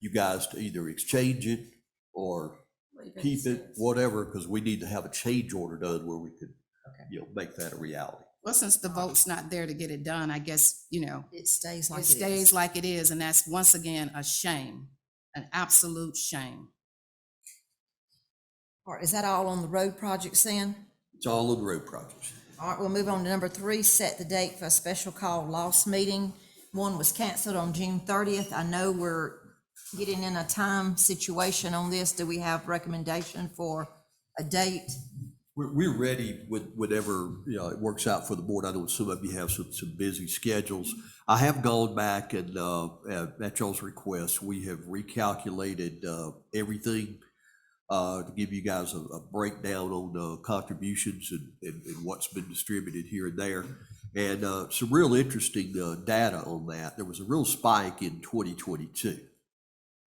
you guys to either exchange it or keep it, whatever, because we need to have a change order done where we could, make that a reality. Well, since the vote's not there to get it done, I guess, It stays like it it stays is. like it is, and that's once again a shame, an absolute shame. All right, is that all on the road projects then? It's all on the road projects. All right, we'll move on to number 3, set the date for a special call loss meeting. One was canceled on June 30th. I know we're getting in a time situation on this. Do we have recommendation for a date? We're ready with whatever, it works out for the board. I know some of you have some busy schedules. I have gone back and, at y'all's request, we have recalculated, everything, to give you guys a breakdown on, contributions and what's been distributed here and there. And, some real interesting, data on that. There was a real spike in 2022.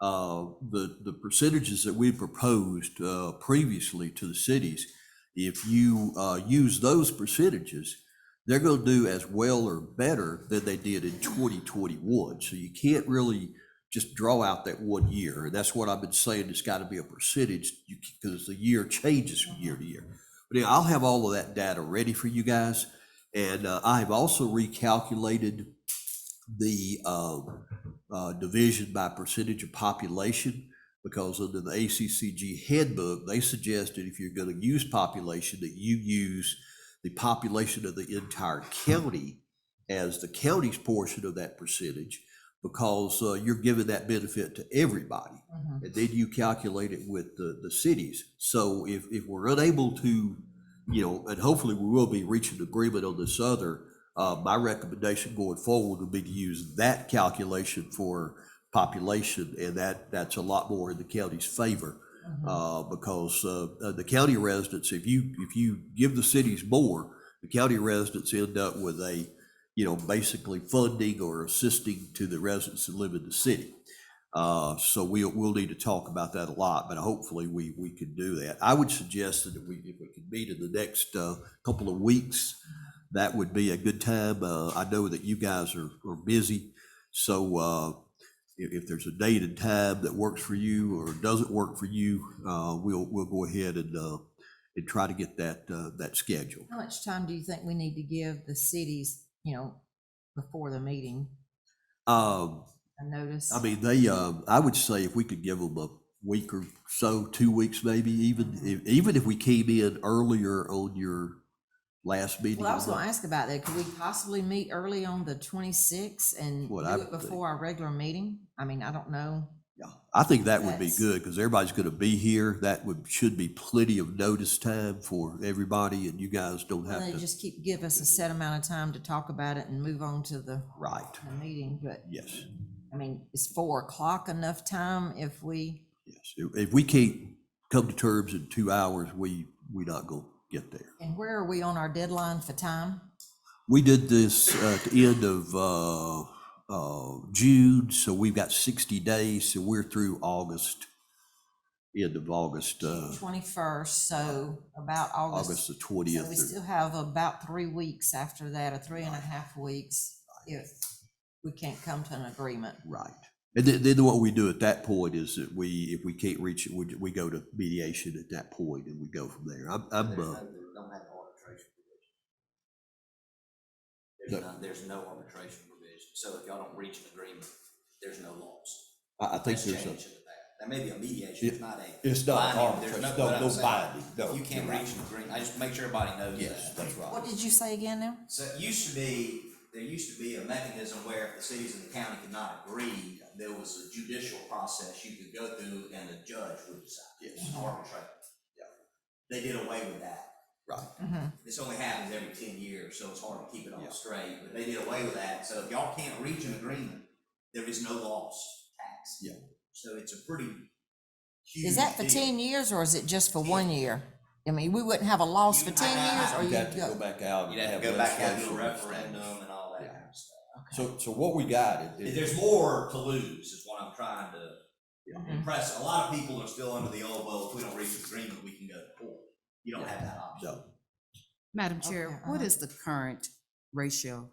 The percentages that we proposed, previously to the cities, if you use those percentages, they're going to do as well or better than they did in 2021. So you can't really just draw out that 1 year. And that's what I've been saying. It's got to be a percentage because the year changes from year to year. But I'll have all of that data ready for you guys. And I have also recalculated the division by percentage of population, because under the ACCG handbook, they suggested if you're going to use population, that you use the population of the entire county as the county's portion of that percentage, because you're giving that benefit to everybody. And then you calculate it with the cities. So if we're unable to, and hopefully we will be reaching agreement on this other, my recommendation going forward would be to use that calculation for population, and that's a lot more in the county's favor, because the county residents, if you give the cities more, the county residents end up with a, basically funding or assisting to the residents that live in the city. So we'll need to talk about that a lot, but hopefully we can do that. I would suggest that if we could meet in the next couple of weeks, that would be a good time. I know that you guys are busy, so if there's a date and time that works for you or doesn't work for you, we'll go ahead and try to get that scheduled. How much time do you think we need to give the cities, before the meeting? A notice? I mean, I would say if we could give them a week or so, 2 weeks maybe, even if we came in earlier on your last meeting. Well, I was gonna ask about that. Could we possibly meet early on the 26th and What do I it would think. before our regular meeting? I mean, I don't know. Yeah, I think that would be That's- good, because everybody's gonna be here. Should be plenty of notice time for everybody, and you guys don't And have they to. just give us a set amount of time to talk about it and move on to the Right, meeting, but, yes, I mean, is 4 o'clock enough time if we? yes. If we can't come to terms in 2 hours, we're not gonna get there. And where are we on our deadline for time? We did this at the end of June, so we've got 60 days, so we're through August, end of August, 21st, so about August. August the So 20th. we still have about 3 weeks after that, or 3.5 weeks, if we can't come to an agreement. Right. And then what we do at that point is that if we can't reach it, we go to mediation at that point and we go from there. Don't have arbitration provision. There's no arbitration provision, so if y'all don't reach an agreement, there's no loss. I think Let's there's change it to that. That may be a mediation, it's not a. it's not binding, there's arbitration, but I'm no saying, binding, no. if you can't you're right. reach an agreement, I just make sure everybody knows that. Yes, that's What right. did you say again now? So it used to be, there used to be a mechanism where if the cities and the county could not agree, there was a judicial process you could go through and the judge would decide. Yes. It was arbitrary. Yeah. They did away with that. Right. This only happens every 10 years, so it's hard to keep it all Yeah. straight, but they did away with that, so if y'all can't reach an agreement, there is no loss tax. Yeah. So it's a pretty huge Is that for deal. 10 years, or is it just for 1 year? I mean, we wouldn't have a loss for You- 10 years, or You'd you'd have to go go? back out. and You'd have to go back out, do a legislation. referendum and all that Yeah. kind of stuff. So what we got is. There's more to lose, is what I'm trying to Mhm. impress. A lot of people are still under the old, well, if we don't reach an agreement, we can go to court. You don't have that option. No. Madam Chair, Okay, what is the current ratio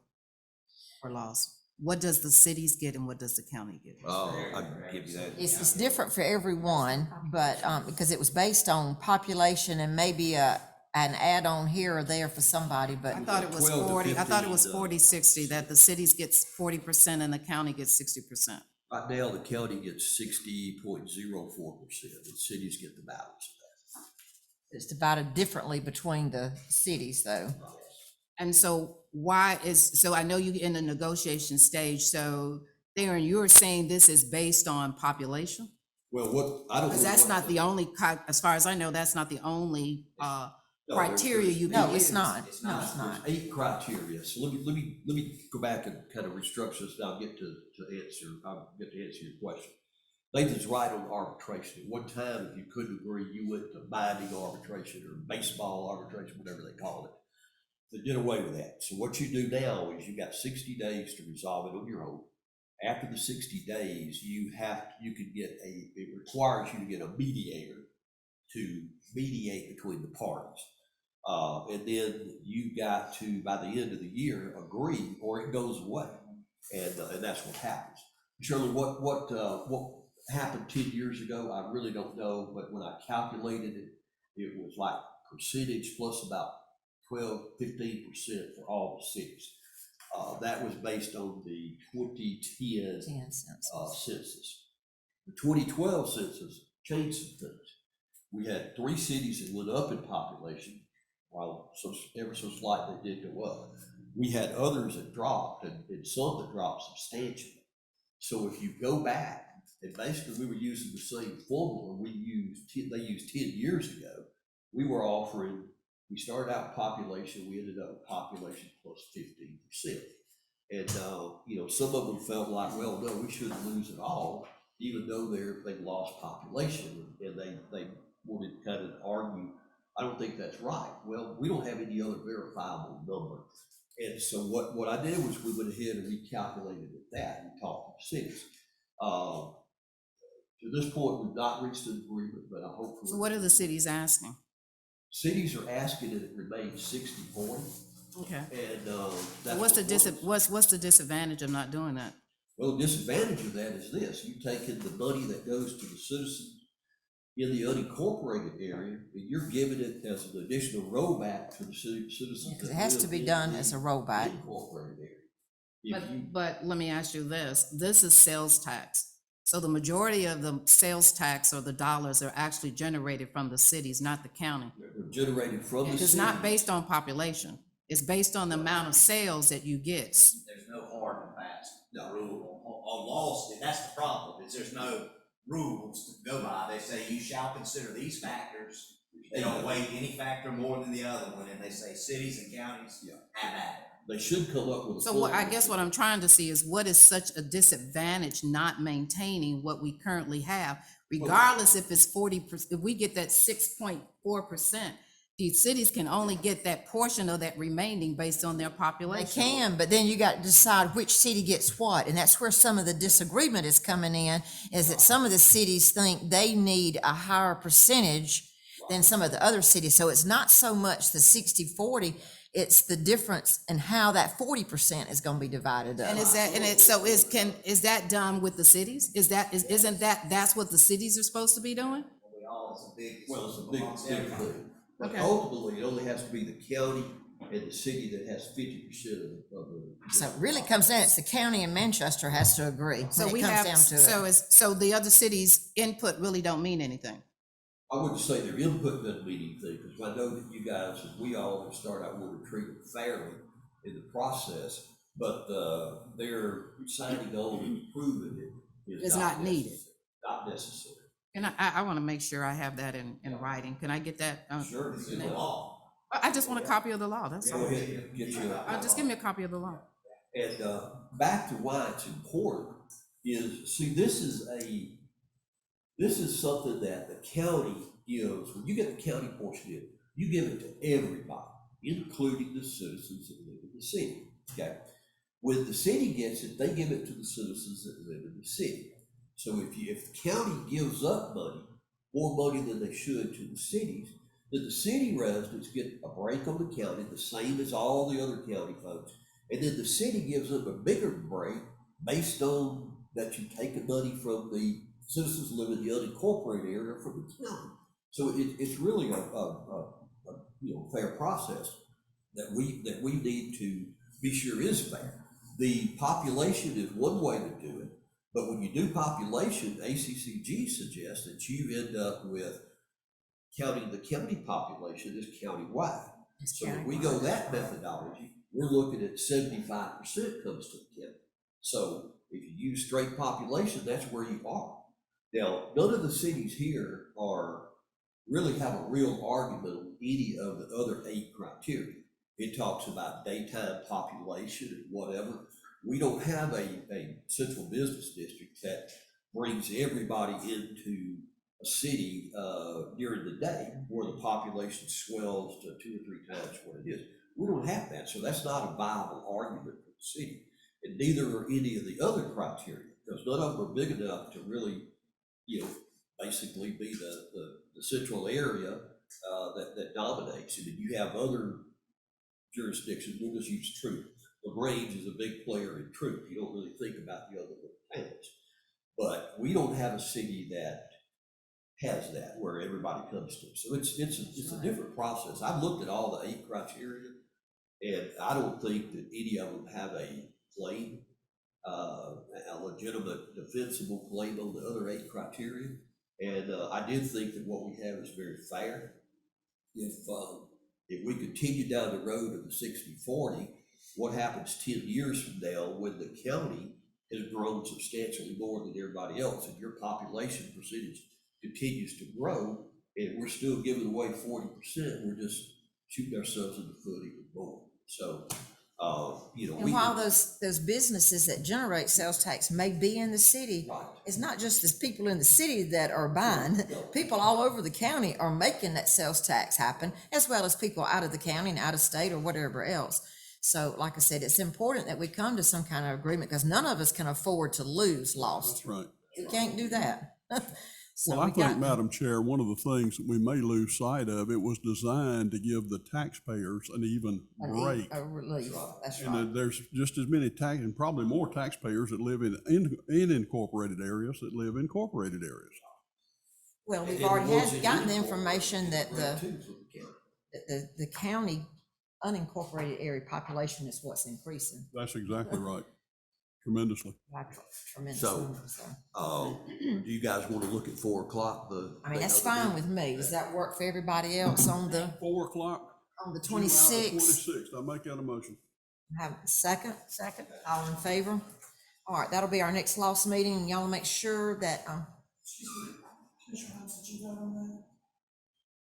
for loss? What does the cities get and what does the county get? Oh, I can give you that. It's different for everyone, but, because it was based on population and maybe an add-on here or there for somebody, but. I thought it was 12 to 40, I thought it 15, was 40-60, that the cities gets 40% and the county gets 60%. Right now, the county gets 60.04%, the cities get the balance of It's divided differently between the cities, though. that. And so so I know you're in the negotiation stage, so Darren, you're saying this is based on population? Well, what, I don't. Because know that's what not the only, as far as I know, that's not the only No, criteria you No, can it's use. not. It's No, not. it's not. There's 8 criteria, so let me go back and kind of restructure this, and I'll get to answer your question. Nathan's right on arbitration. At one time, if you couldn't agree, you went to binding arbitration or baseball arbitration, whatever they called it. They did away with that. So what you do now is you got 60 days to resolve it on your own. After the 60 days, it requires you to get a mediator to mediate between the parties. And then you got to, by the end of the year, agree, or it goes away. And that's what happens. Shirley, what happened 10 years ago, I really don't know, but when I calculated it, it was like percentage plus about 12-15% for all the cities. That was based on the 2010 10 cents. census. The 2012 census changed some things. We had 3 cities that went up in population, while ever so slightly did go up. We had others that dropped, and some that dropped substantially. So if you go back, and basically we were using the same formula they used 10 years ago. We started out with population, we ended up with population plus 15%. And, some of them felt like, well, no, we shouldn't lose it all, even though they lost population, and they wanted to kind of argue, I don't think that's right. Well, we don't have any other verifiable number. And so what I did was we went ahead and recalculated that and talked to the cities. To this point, we've not reached an agreement, but I hope. So what are the cities asking? Cities are asking that it remain 60/40, Okay. and, So that's. what's what what's the disadvantage of not doing that? Well, the disadvantage of that is this: you take in the money that goes to the citizens in the unincorporated area, and you're giving it as an additional rollback to the citizens. Because it that has live to be in done the as a rollback. Unincorporated area. If you, But let me ask you this is sales tax. So the majority of the sales tax or the dollars are actually generated from the cities, not the county. they're generated from the. It's not city. based on population. It's based on the amount of sales that you get. There's no hard and fast rule on laws. That's the problem, is there's no rules to go by. They say you shall consider these factors. They don't weigh any factor more than the other one, and they say cities and counties have at it. They should come up with a. So I guess what I'm trying to see is what is such a disadvantage not maintaining what we currently have, regardless if it's 40%, if we get that 6.4%, these cities can only get that portion of that remaining based on their They population. can, but then you got to decide which city gets what, and that's where some of the disagreement is coming in, is that some of the cities think they need a higher percentage than some of the other cities, so it's not so much the 60-40, it's the difference in how that 40% is gonna be divided up. And is that done with the cities? Isn't that's what the cities are supposed to be doing? We all, it's a big. Well, it's a big, amongst big everybody. thing. But Okay. ultimately, it only has to be the county and the city that has 50% of the. So it really comes down, it's the county and Manchester has to agree So when we it comes have, down to it. so the other cities' input really don't mean anything. I wouldn't say their input doesn't mean anything, because I know that you guys, and we all have started out, want to treat them fairly in the process, but, their signing on and approving it is It's not needed. necessary. Not necessary. And I want to make sure I have that in writing. Can I get that? Sure. It's in the law. I just want a copy of the law, that's Go all. ahead and get you Just give me a copy of the law. And back to why it's important is, see, this is something that the county gives. When you get the county portion in, you give it to everybody, including the citizens that live in the city, okay? When the city gets it, they give it to the citizens that live in the city. So if the county gives up money, more money than they should to the cities, then the city residents get a break on the county, the same as all the other county folks. And then the city gives them a bigger break based on that you've taken money from the citizens who live in the unincorporated area from the county. So it's really a fair process that we need to be sure is fair. The population is one way to do it, but when you do population, ACCG suggests that you end up with counting the county population as countywide. So if we go that methodology, we're looking at 75% comes to the county. So if you use straight population, that's where you are. Now, none of the cities here really have a real argument on any of the other 8 criteria. It talks about daytime population and whatever. We don't have a central business district that brings everybody into a city during the day where the population swells to 2 or 3 times what it is. We don't have that, so that's not a viable argument for the city. And neither are any of the other criteria, because none of them are big enough to really, basically be the central area that dominates. And then you have other jurisdictions, we'll just use Troop. LaGrange is a big player in Troop. You don't really think about the other towns. But we don't have a city that has that where everybody comes to. So it's a different process. I've looked at all the 8 criteria, and I don't think that any of them have a claim, a legitimate defensible claim on the other 8 criteria. And I did think that what we have is very fair. If we continue down the road of the 60-40, what happens 10 years from now when the county has grown substantially more than everybody else, and your population percentage continues to grow, and we're still giving away 40%, we're just shooting ourselves in the foot even more. So, And while those businesses that generate sales tax may be in the city, Right. it's not just the people in the city that are buying. People all over the county are making that sales tax happen, as well as people out of the county and out of state or whatever else. So like I said, it's important that we come to some kind of agreement, because none of us can afford to lose lost. That's right. We can't do that. So Well, I we got- think, Madam Chair, one of the things that we may lose sight of, it was designed to give the taxpayers an even break. A relief, that's And right. there's just as many tax, and probably more taxpayers that live in incorporated areas that live in incorporated areas. Well, we've And already once had it gotten the is information that incorporated, too, for the county. the county unincorporated area population is what's increasing That's exactly right. Tremendously. by tremendous So, numbers. So, Do you guys want to look at 4 o'clock? I mean, that's fine with me. Does that work for everybody else on the 4 o'clock, July 26th. 26th? I make that a motion. Have a second? Second. All in favor? All right, that'll be our next loss meeting, and y'all make sure that, Commissioner Hines, did you vote on that?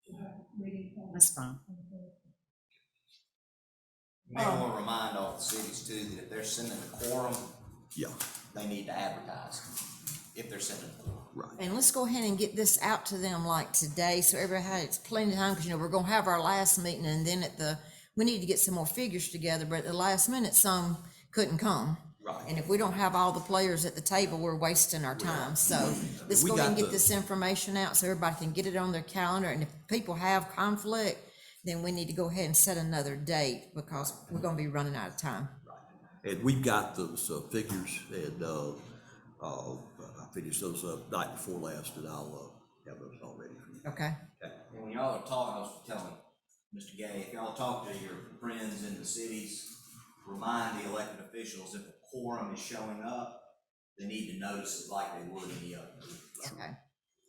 To have a meeting on That's fine. You may want to remind all the cities too, that if they're sending a quorum, Yeah. they need to advertise if they're sending a quorum. Right. And let's go ahead and get this out to them like today, so everybody has plenty of time, because, we're gonna have our last meeting, and then we need to get some more figures together, but at the last minute, some couldn't come. Right. And if we don't have all the players at the table, we're wasting our time, so let's we go ahead and got get the- this information out, so everybody can get it on their calendar, and if people have conflict, then we need to go ahead and set another date, because we're gonna be running out of time. And we've got those figures, and I finished those up night before last, and I'll have those all ready for you. Okay, And when y'all are talking, I was telling Mr. Gay, if y'all talk to your friends in the cities, remind the elected officials if a quorum is showing up, they need to notice it like they would any other. okay.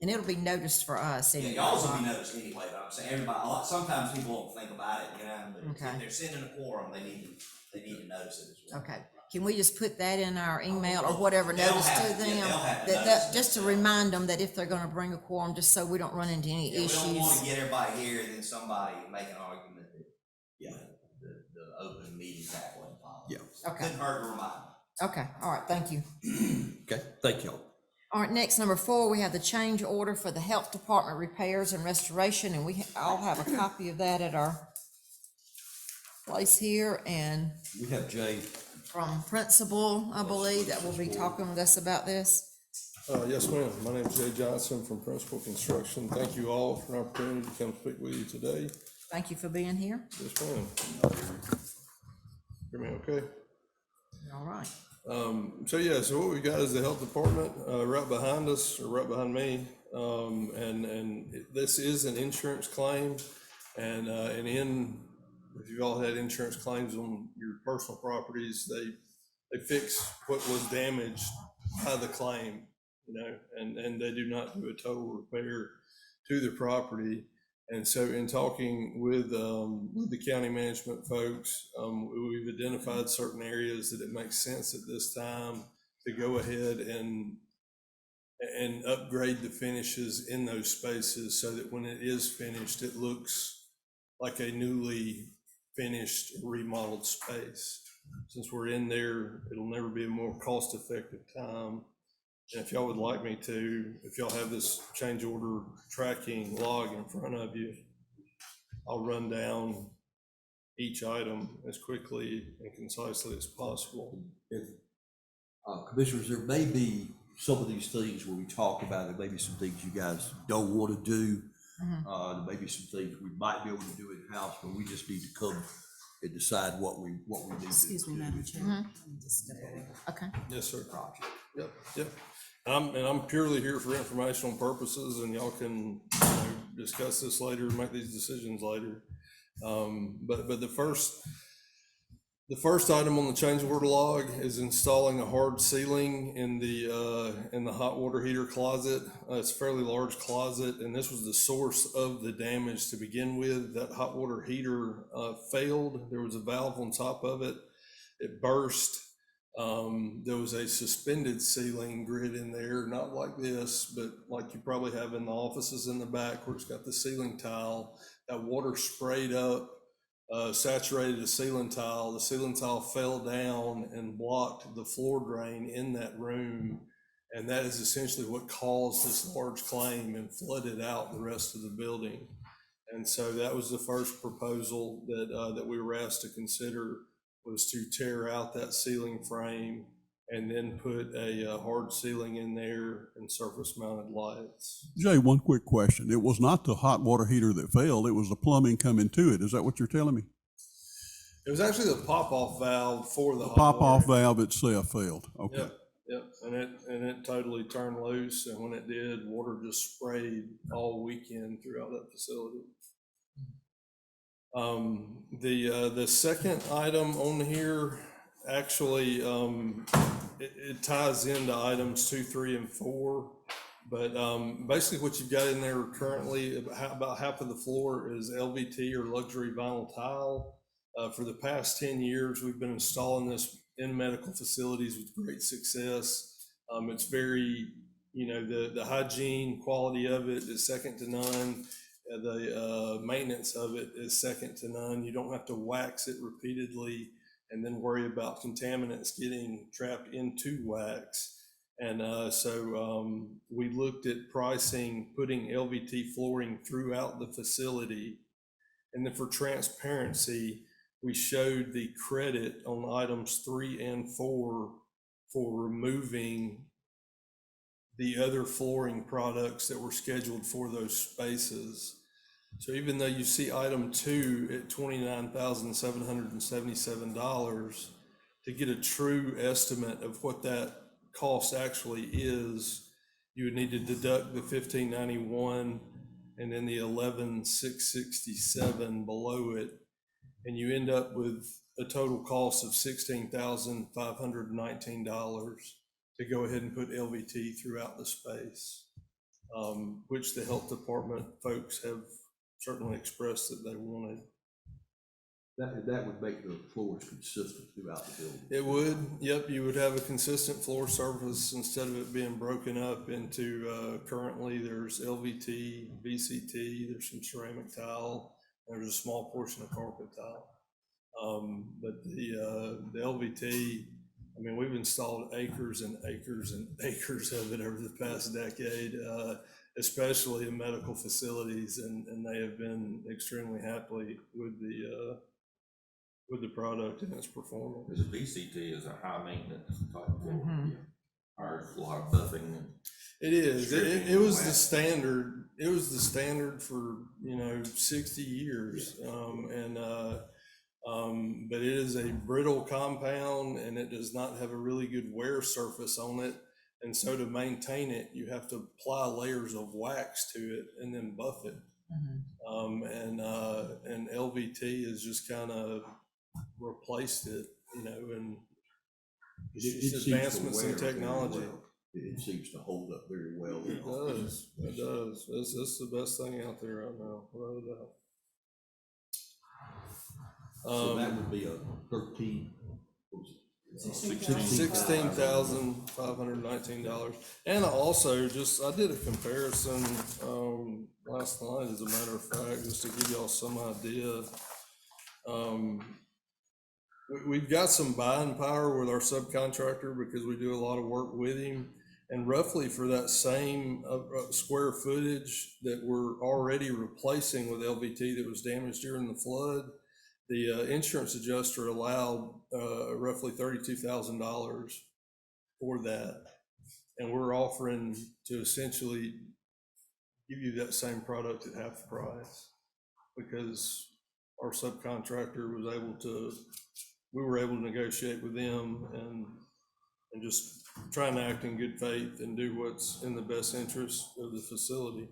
And it'll be noticed for us Yeah, anyway. y'all's will be noticed anyway, but I'm saying everybody, sometimes people won't think about it, but Okay. if they're sending a quorum, they need to notice it as well. Okay, can we just put that in our email or whatever, They'll notice to have- yeah, them? they'll have to That, notice just to remind them that if they're gonna bring a quorum, just so we don't run into any Yeah, we don't wanna issues. get everybody here and then somebody make an argument that, Yeah. the open meetings act wasn't followed. Yeah. Okay, Couldn't hurt to remind them. okay, all right, thank you. Okay, thank y'all. All right, next, number 4, we have the change order for the health department repairs and restoration, and we all have a copy of that at our place here, and We have Jay. from principal, I believe, that will be talking with us about this. Yes, ma'am. My name is Jay Johnson from Principal Construction. Thank you all for an opportunity to come speak with you today. Thank you for being here. Yes, ma'am. Hear me okay? All right, So what we got is the health department, right behind us, or right behind me. This is an insurance claim, and if you've all had insurance claims on your personal properties, they fix what was damaged by the claim, and they do not do a total repair to the property. And so in talking with the county management folks, we've identified certain areas that it makes sense at this time to go ahead and upgrade the finishes in those spaces, so that when it is finished, it looks like a newly finished remodeled space. Since we're in there, it'll never be a more cost-effective time. And if y'all would like me to, if y'all have this change order tracking log in front of you, I'll run down each item as quickly and concisely as possible. Commissioners, there may be some of these things where we talk about, there may be some things you guys don't want to do. There may be some things we might be able to do in-house, but we just need to come and decide what we need to do. Excuse me, Madam Chair. Let me just step away. okay. Yes, sir. Yep. And I'm purely here for informational purposes, and y'all can, discuss this later, make these decisions later. But the first item on the change order log is installing a hard ceiling in the hot water heater closet. It's a fairly large closet, and this was the source of the damage to begin with. That hot water heater failed. There was a valve on top of it. It burst. There was a suspended ceiling grid in there, not like this, but like you probably have in the offices in the back where it's got the ceiling tile. That water sprayed up, saturated the ceiling tile. The ceiling tile fell down and blocked the floor drain in that room. And that is essentially what caused this large claim and flooded out the rest of the building. And so that was the first proposal that we were asked to consider, was to tear out that ceiling frame and then put a hard ceiling in there and surface mounted lights. Jay, one quick question. It was not the hot water heater that failed, it was the plumbing coming to it. Is that what you're telling me? It was actually the pop-off valve for the hot Pop-off water. valve itself failed. Okay. Yep, and it totally turned loose, and when it did, water just sprayed all weekend throughout that facility. The second item on here, actually, it ties into items 2, 3, and 4. But basically what you've got in there currently, about half of the floor is LVT or luxury vinyl tile. For the past 10 years, we've been installing this in medical facilities with great success. It's very, the hygiene quality of it is second to none. The maintenance of it is second to none. You don't have to wax it repeatedly and then worry about contaminants getting trapped into wax. And we looked at pricing, putting LVT flooring throughout the facility. And then for transparency, we showed the credit on items 3 and 4 for removing the other flooring products that were scheduled for those spaces. So even though you see item 2 at $29,777, to get a true estimate of what that cost actually is, you would need to deduct the 1,591 and then the 11,667 below it, and you end up with a total cost of $16,519 to go ahead and put LVT throughout the space, which the health department folks have certainly expressed that they wanted. That would make the floors consistent throughout the building. It would, yep, you would have a consistent floor surface instead of it being broken up into, currently there's LVT, VCT, there's some ceramic tile, there's a small portion of carpet tile. But the LVT, I mean, we've installed acres and acres and acres of it over the past decade, especially in medical facilities, and they have been extremely happy with the product and its performance. Because VCT is a high maintenance type floor. Requires a lot of buffing and. It is. stripping It was and the waxing. standard. It was the standard for 60 years, but it is a brittle compound and it does not have a really good wear surface on it. And so to maintain it, you have to apply layers of wax to it and then buff it. And LVT has just kind of replaced it, and It just seems to advancements in wear very technology. well. It seems to hold up very well. It does. It does. It's the best thing out there right now, without a doubt. So that would be a 13, what was it? $16,519. And I also I did a comparison last night, as a matter of fact, just to give y'all some idea. We've got some buying power with our subcontractor because we do a lot of work with him. And roughly for that same square footage that we're already replacing with LVT that was damaged during the flood, the insurance adjuster allowed roughly $32,000 for that. And we're offering to essentially give you that same product at half the price because our subcontractor was we were able to negotiate with them and just trying to act in good faith and do what's in the best interest of the facility.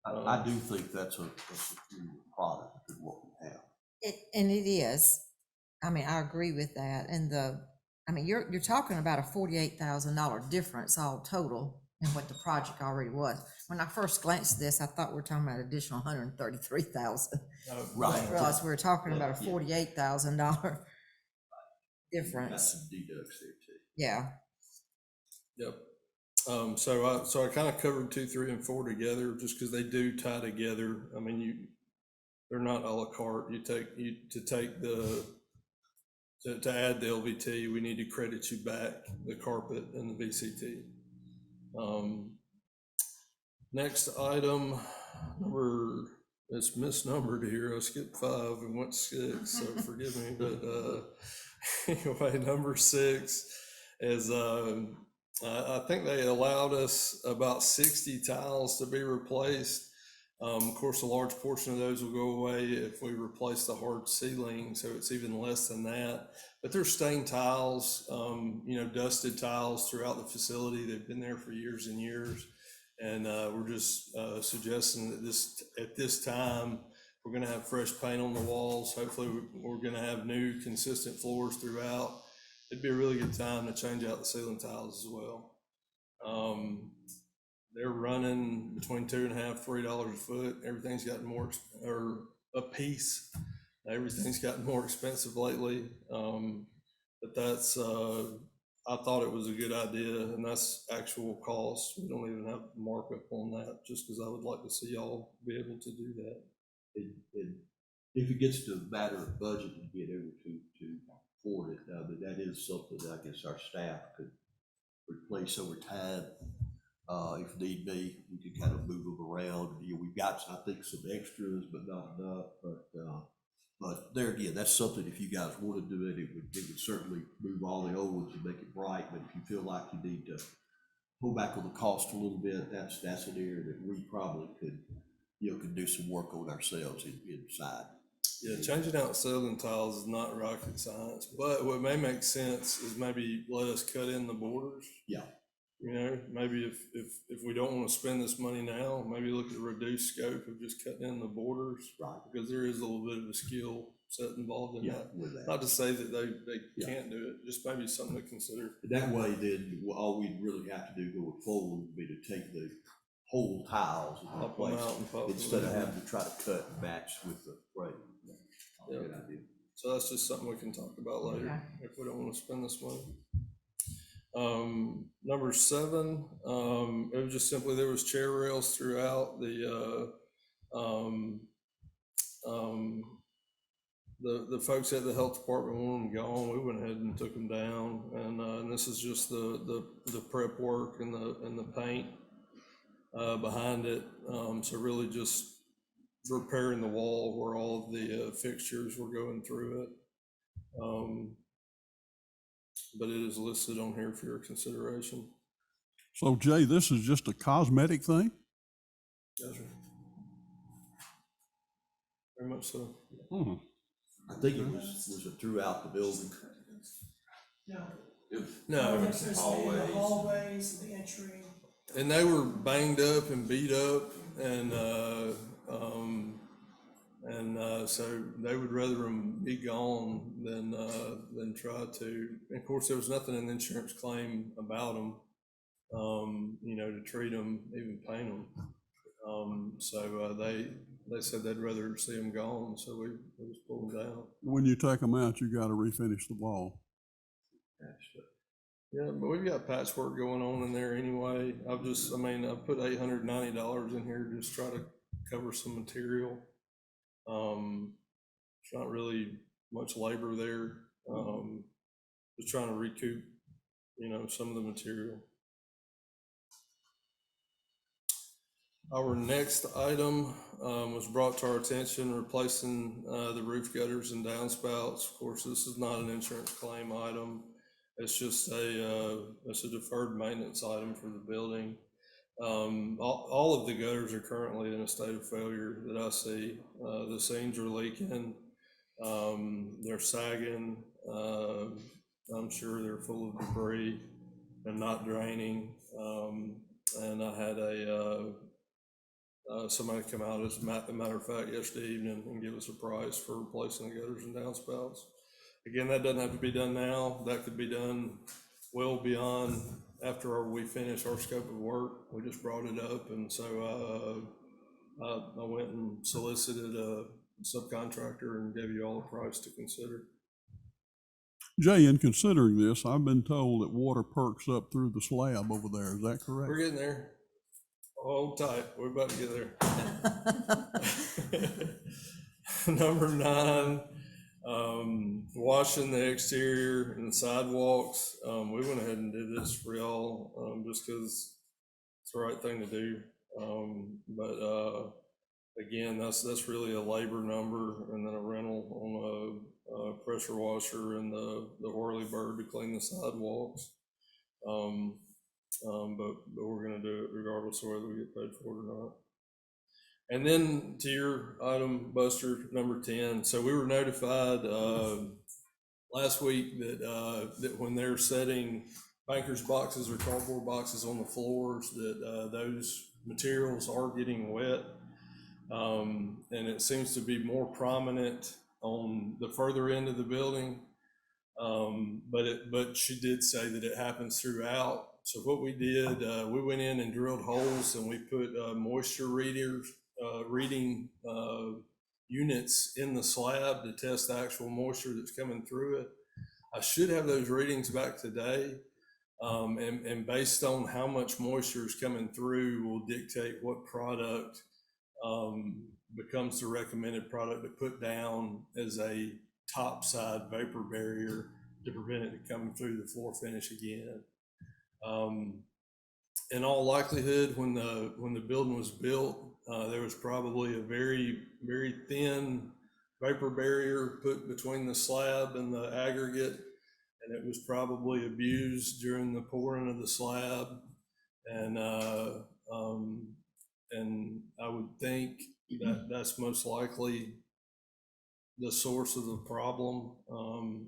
I do think that's a superior product to what we have. And it is. I mean, I agree with that. And you're talking about a $48,000 difference all total in what the project already was. When I first glanced at this, I thought we were talking about additional $133,000. Right. I realized we were talking about a Yeah. $48,000 Got difference. some deducts there too. Yeah. Yep. So I kind of covered 2, 3, and 4 together just because they do tie together. I mean, they're not a la carte. To add the LVT, we need to credit you back the carpet and the VCT. Next item, it's misnumbered here. I skipped 5 and went 6, so forgive me. But anyway, number 6 is I think they allowed us about 60 tiles to be replaced. Of course, a large portion of those will go away if we replace the hard ceiling, so it's even less than that. But there's stained tiles, dusted tiles throughout the facility. They've been there for years and years. And we're just suggesting that at this time, we're gonna have fresh paint on the walls. Hopefully, we're gonna have new consistent floors throughout. It'd be a really good time to change out the ceiling tiles as well. They're running between $2.50, $3 a foot. Everything's gotten more, or a piece. Everything's gotten more expensive lately. But that's, I thought it was a good idea, and that's actual cost. We don't even have markup on that, just because I would like to see y'all be able to do that. And if it gets to a matter of budget to get able to afford it, but that is something that I guess our staff could replace over time. If need be, we could kind of move them around. You know, we've got, I think, some extras, but not enough, but there again, that's something, if you guys want to do it, it would certainly move all the old ones and make it bright, but if you feel like you need to pull back on the cost a little bit, that's an area that we probably could, you know, could do some work on ourselves inside. Yeah, changing out ceiling tiles is not rocket science, but what may make sense is maybe let us cut in the borders. Yeah. You know, maybe if we don't want to spend this money now, maybe look at a reduced scope of just cutting in the borders. Right. Because there is a little bit of a skill set involved in Yeah, that. with that. Not to say that they Yeah. can't do it, just maybe something to consider. That way, then, all we'd really have to do going forward would be to take the whole tiles and Pop 'em replace out and pop 'em instead of in. having to try to cut and match with the frame. Yeah. Good idea. So that's just something we can talk about later if we don't want to spend this money. Number 7, it was just simply, there was chair rails throughout the folks at the health department wanted them gone. We went ahead and took them down, and this is just the prep work and the paint behind it. So really just repairing the wall where all of the fixtures were going through it. But it is listed on here for your consideration. So Jay, this is just a cosmetic thing? Yes, sir. Very much so. Hmm. I think it was it throughout the building. No. No, It's just in the hallways, the entry. and they were banged up and beat up, and so they would rather them be gone than try to. And of course, there was nothing in the insurance claim about them, you know, to treat them, even paint them. So they said they'd rather see them gone, so we just pulled them down. When you take them out, you gotta refinish the wall. Yeah, but we've got patchwork going on in there anyway. I put $890 in here to just try to cover some material. It's not really much labor there. Just trying to recoup, you know, some of the material. Our next item was brought to our attention, replacing the roof gutters and downspouts. Of course, this is not an insurance claim item. It's just it's a deferred maintenance item for the building. All of the gutters are currently in a state of failure that I see. The seams are leaking, they're sagging. I'm sure they're full of debris and not draining. And I had somebody come out, as a matter of fact, yesterday evening and give us a price for replacing the gutters and downspouts. Again, that doesn't have to be done now. That could be done well beyond after we finish our scope of work. We just brought it up, and so I went and solicited a subcontractor and gave you all a price to consider. Jay, in considering this, I've been told that water perks up through the slab over there. Is that We're correct? getting there. Hold tight. We're about to get there. Number 9. Washing the exterior and the sidewalks. We went ahead and did this for y'all, just because it's the right thing to do. But again, that's really a labor number, and then a rental on a pressure washer and the whirly-bird to clean the sidewalks. But we're gonna do it regardless of whether we get paid for it or not. And then to your item, Buster, number 10. So we were notified last week that when they're setting bankers boxes or cardboard boxes on the floors, that those materials are getting wet. And it seems to be more prominent on the further end of the building. But she did say that it happens throughout. So what we did, we went in and drilled holes, and we put moisture reading units in the slab to test the actual moisture that's coming through it. I should have those readings back today. And based on how much moisture is coming through will dictate what product becomes the recommended product to put down as a top side vapor barrier to prevent it coming through the floor finish again. In all likelihood, when the building was built, there was probably a very, very thin vapor barrier put between the slab and the aggregate, and it was probably abused during the pouring of the slab. And and I would think that that's most likely the source of the problem.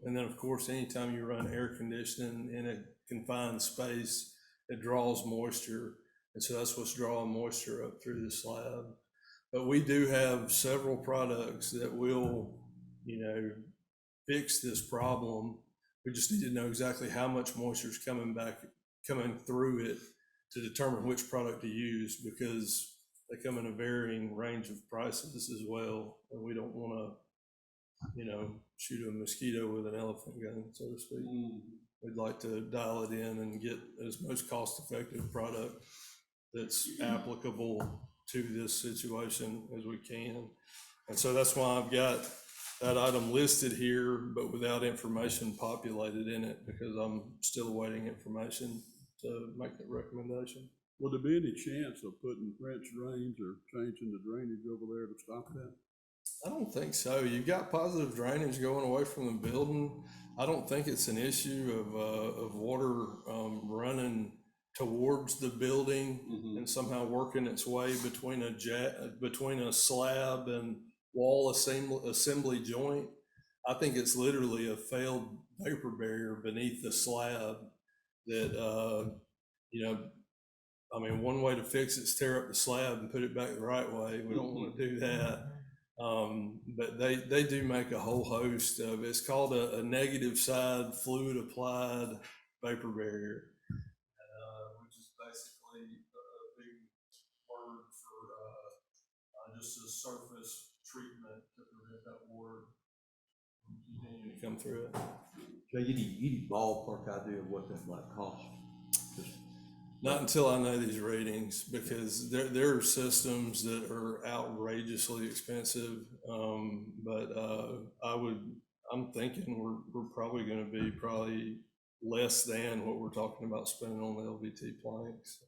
And then, of course, anytime you run air conditioning in a confined space, it draws moisture. And so that's what's drawing moisture up through the slab. But we do have several products that will, fix this problem. We just need to know exactly how much moisture is coming through it to determine which product to use, because they come in a varying range of prices as well. And we don't want to, shoot a mosquito with an elephant gun, so to speak. We'd like to dial it in and get as most cost-effective product that's applicable to this situation as we can. And so that's why I've got that item listed here, but without information populated in it, because I'm still awaiting information to make that recommendation. Will there be any chance of putting French drains or changing the drainage over there to stop that? I don't think so. You've got positive drainage going away from the building. I don't think it's an issue of water running towards the building and somehow working its way between a slab and wall assembly joint. I think it's literally a failed vapor barrier beneath the slab that, one way to fix it is tear up the slab and put it back the right way. We don't want to do that. But they do make a whole host of, it's called a negative side fluid applied vapor barrier, which is basically a big word for just a surface treatment to prevent that water from continuing to come through it. Jay, any ballpark idea of what that might cost? Not until I know these ratings, because there are systems that are outrageously expensive. But I'm thinking we're probably going to be less than what we're talking about spending on the LVT planks,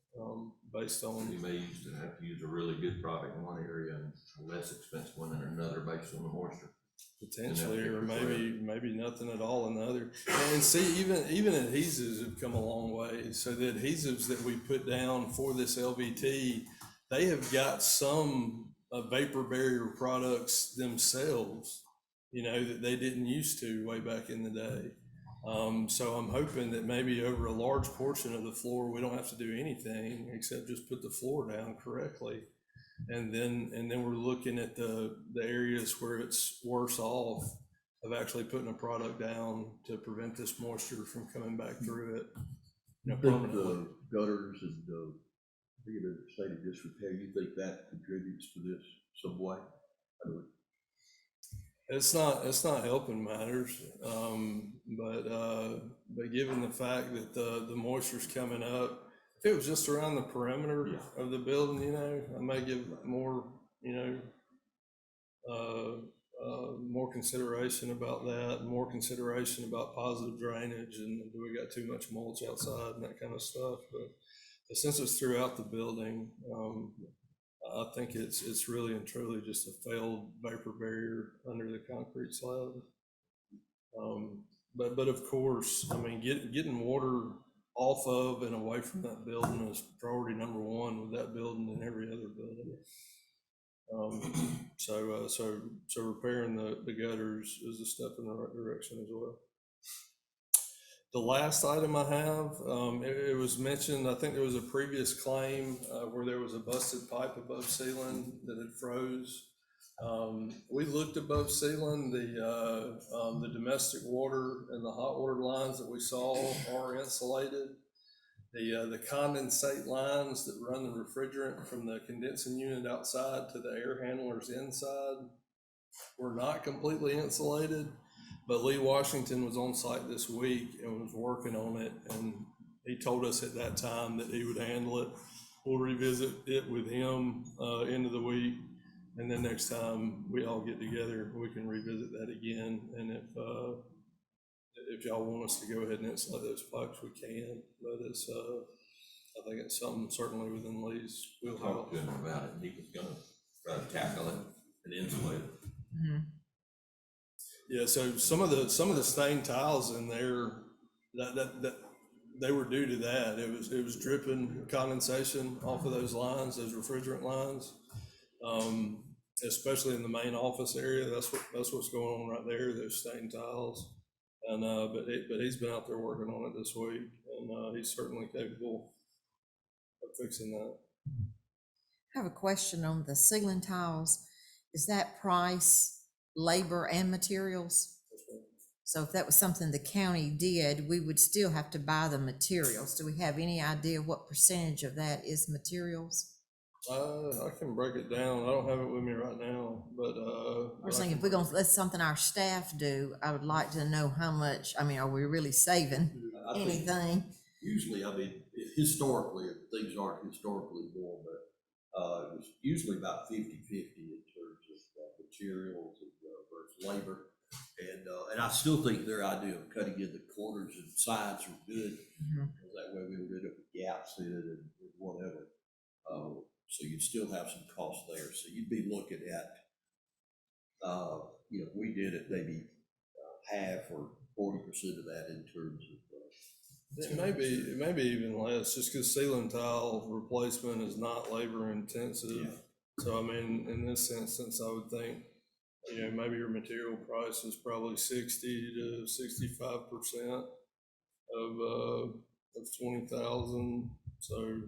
based on. You may have to use a really good product in one area and a less expensive one in another based on the moisture. Potentially, or maybe nothing at all in the other. And see, even adhesives have come a long way. So the adhesives that we put down for this LVT, they have got some vapor barrier products themselves, that they didn't used to way back in the day. So I'm hoping that maybe over a large portion of the floor, we don't have to do anything except just put the floor down correctly. And then we're looking at the areas where it's worse off of actually putting a product down to prevent this moisture from coming back through it. You think the gutters and being in a state of disrepair, you think that contributes to this some way? It's not helping matters, but given the fact that the moisture's coming up, if it was just around the perimeter of the building, I may give more, more consideration about that, more consideration about positive drainage, and do we got too much mulch outside and that kind of stuff. But since it's throughout the building, I think it's really and truly just a failed vapor barrier under the concrete slab. But of course, getting water off of and away from that building is priority number one with that building and every other building. So repairing the gutters is a step in the right direction as well. The last item I have, it was mentioned, I think there was a previous claim where there was a busted pipe above ceiling that had froze. We looked above ceiling, the domestic water and the hot water lines that we saw are insulated. The condensate lines that run the refrigerant from the condensing unit outside to the air handlers inside were not completely insulated, but Lee Washington was on site this week and was working on it, and he told us at that time that he would handle it. We'll revisit it with him end of the week, and then next time we all get together, we can revisit that again. And if if y'all want us to go ahead and insulate those pipes, we can, but it's, I think it's something certainly within Lee's wheelhouse. Talked to him about it, and he was gonna try to tackle it and insulate it. Yeah, so some of the stained tiles in there, that, they were due to that. It was dripping condensation off of those lines, those refrigerant lines. Especially in the main office area, that's what's going on right there, those stained tiles. And, but he's been out there working on it this week, and, he's certainly capable of fixing that. I have a question on the ceiling tiles. Is that price, labor and materials? So if that was something the county did, we would still have to buy the materials. Do we have any idea what percentage of that is materials? I can break it down. I don't have it with me right now, but, I was thinking, if we're gonna, that's something our staff do, I would like to know how much, I mean, are we really saving I think anything? usually, I mean, historically, things aren't historically more, but, it was usually about 50-50 in terms of materials and versus labor. And I still think their idea of cutting in the corners and sides are good. Mhm. That way we don't end up with gaps in it and whatever. So you'd still have some cost there. So you'd be looking at, we did it maybe half or 40% of that in terms of. it may be even less, just because ceiling tile replacement is not labor intensive. Yeah. So I mean, in this instance, I would think, maybe your material price is probably 60 to 65% of 20,000. So,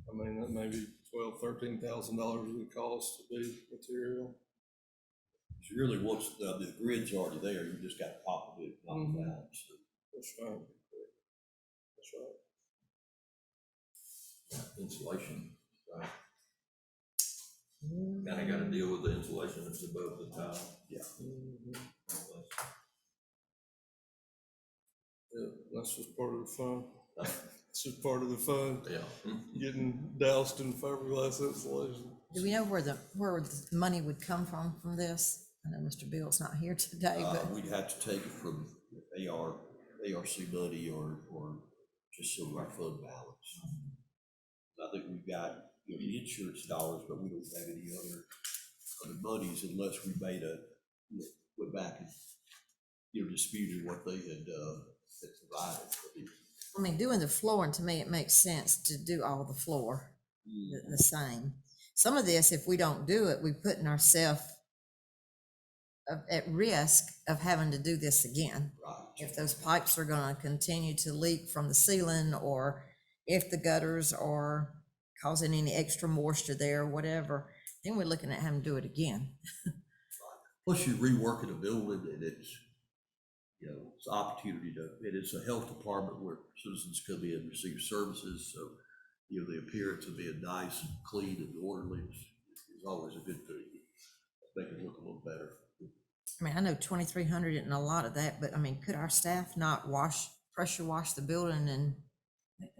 I mean, that may be $12,000-13,000 of the cost to be material. So really, once the grid's already there, you just got to pop it in, knock it out. So. That's right. That's right. Insulation, right? Kinda gotta deal with the insulation that's above the tile. Yeah. Yeah, that's just part of the fun. It's just part of the fun, Yeah. getting doused in fiberglass insulation. Do we know where the money would come from this? I know Mr. Bill's not here today, but We'd have to take it from ARC money or just some of our fund balance. I think we've got, the insurance dollars, but we don't have any other monies unless we made went back and, disputed what they had provided. I mean, doing the flooring, to me, it makes sense to do all the floor the same. Some of this, if we don't do it, we're putting ourselves at risk of having to do this again. Right. If those pipes are gonna continue to leak from the ceiling, or if the gutters are causing any extra moisture there, or whatever, then we're looking at having to do it again. Plus you're reworking a building and it's an opportunity it is a health department where citizens come in and receive services. So, the appearance of being nice and clean and orderly is always a good thing. Make it look a little better. I mean, I know 2,300 isn't a lot of that, but I mean, could our staff not pressure wash the building and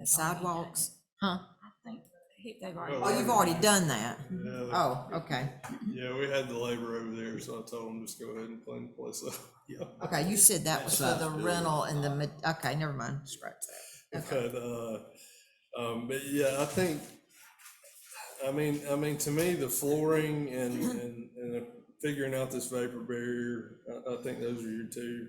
sidewalks? Huh? I think they've already. Oh, you've already done that? Yeah, Oh, okay. yeah, we had the labor over there, so I told them just go ahead and clean the place up. Yeah. Okay, you said that was for Besides the building. rental and okay, never mind, scratch that. Okay. But yeah, I think, I mean, to me, the flooring and figuring out this vapor barrier, I think those are your two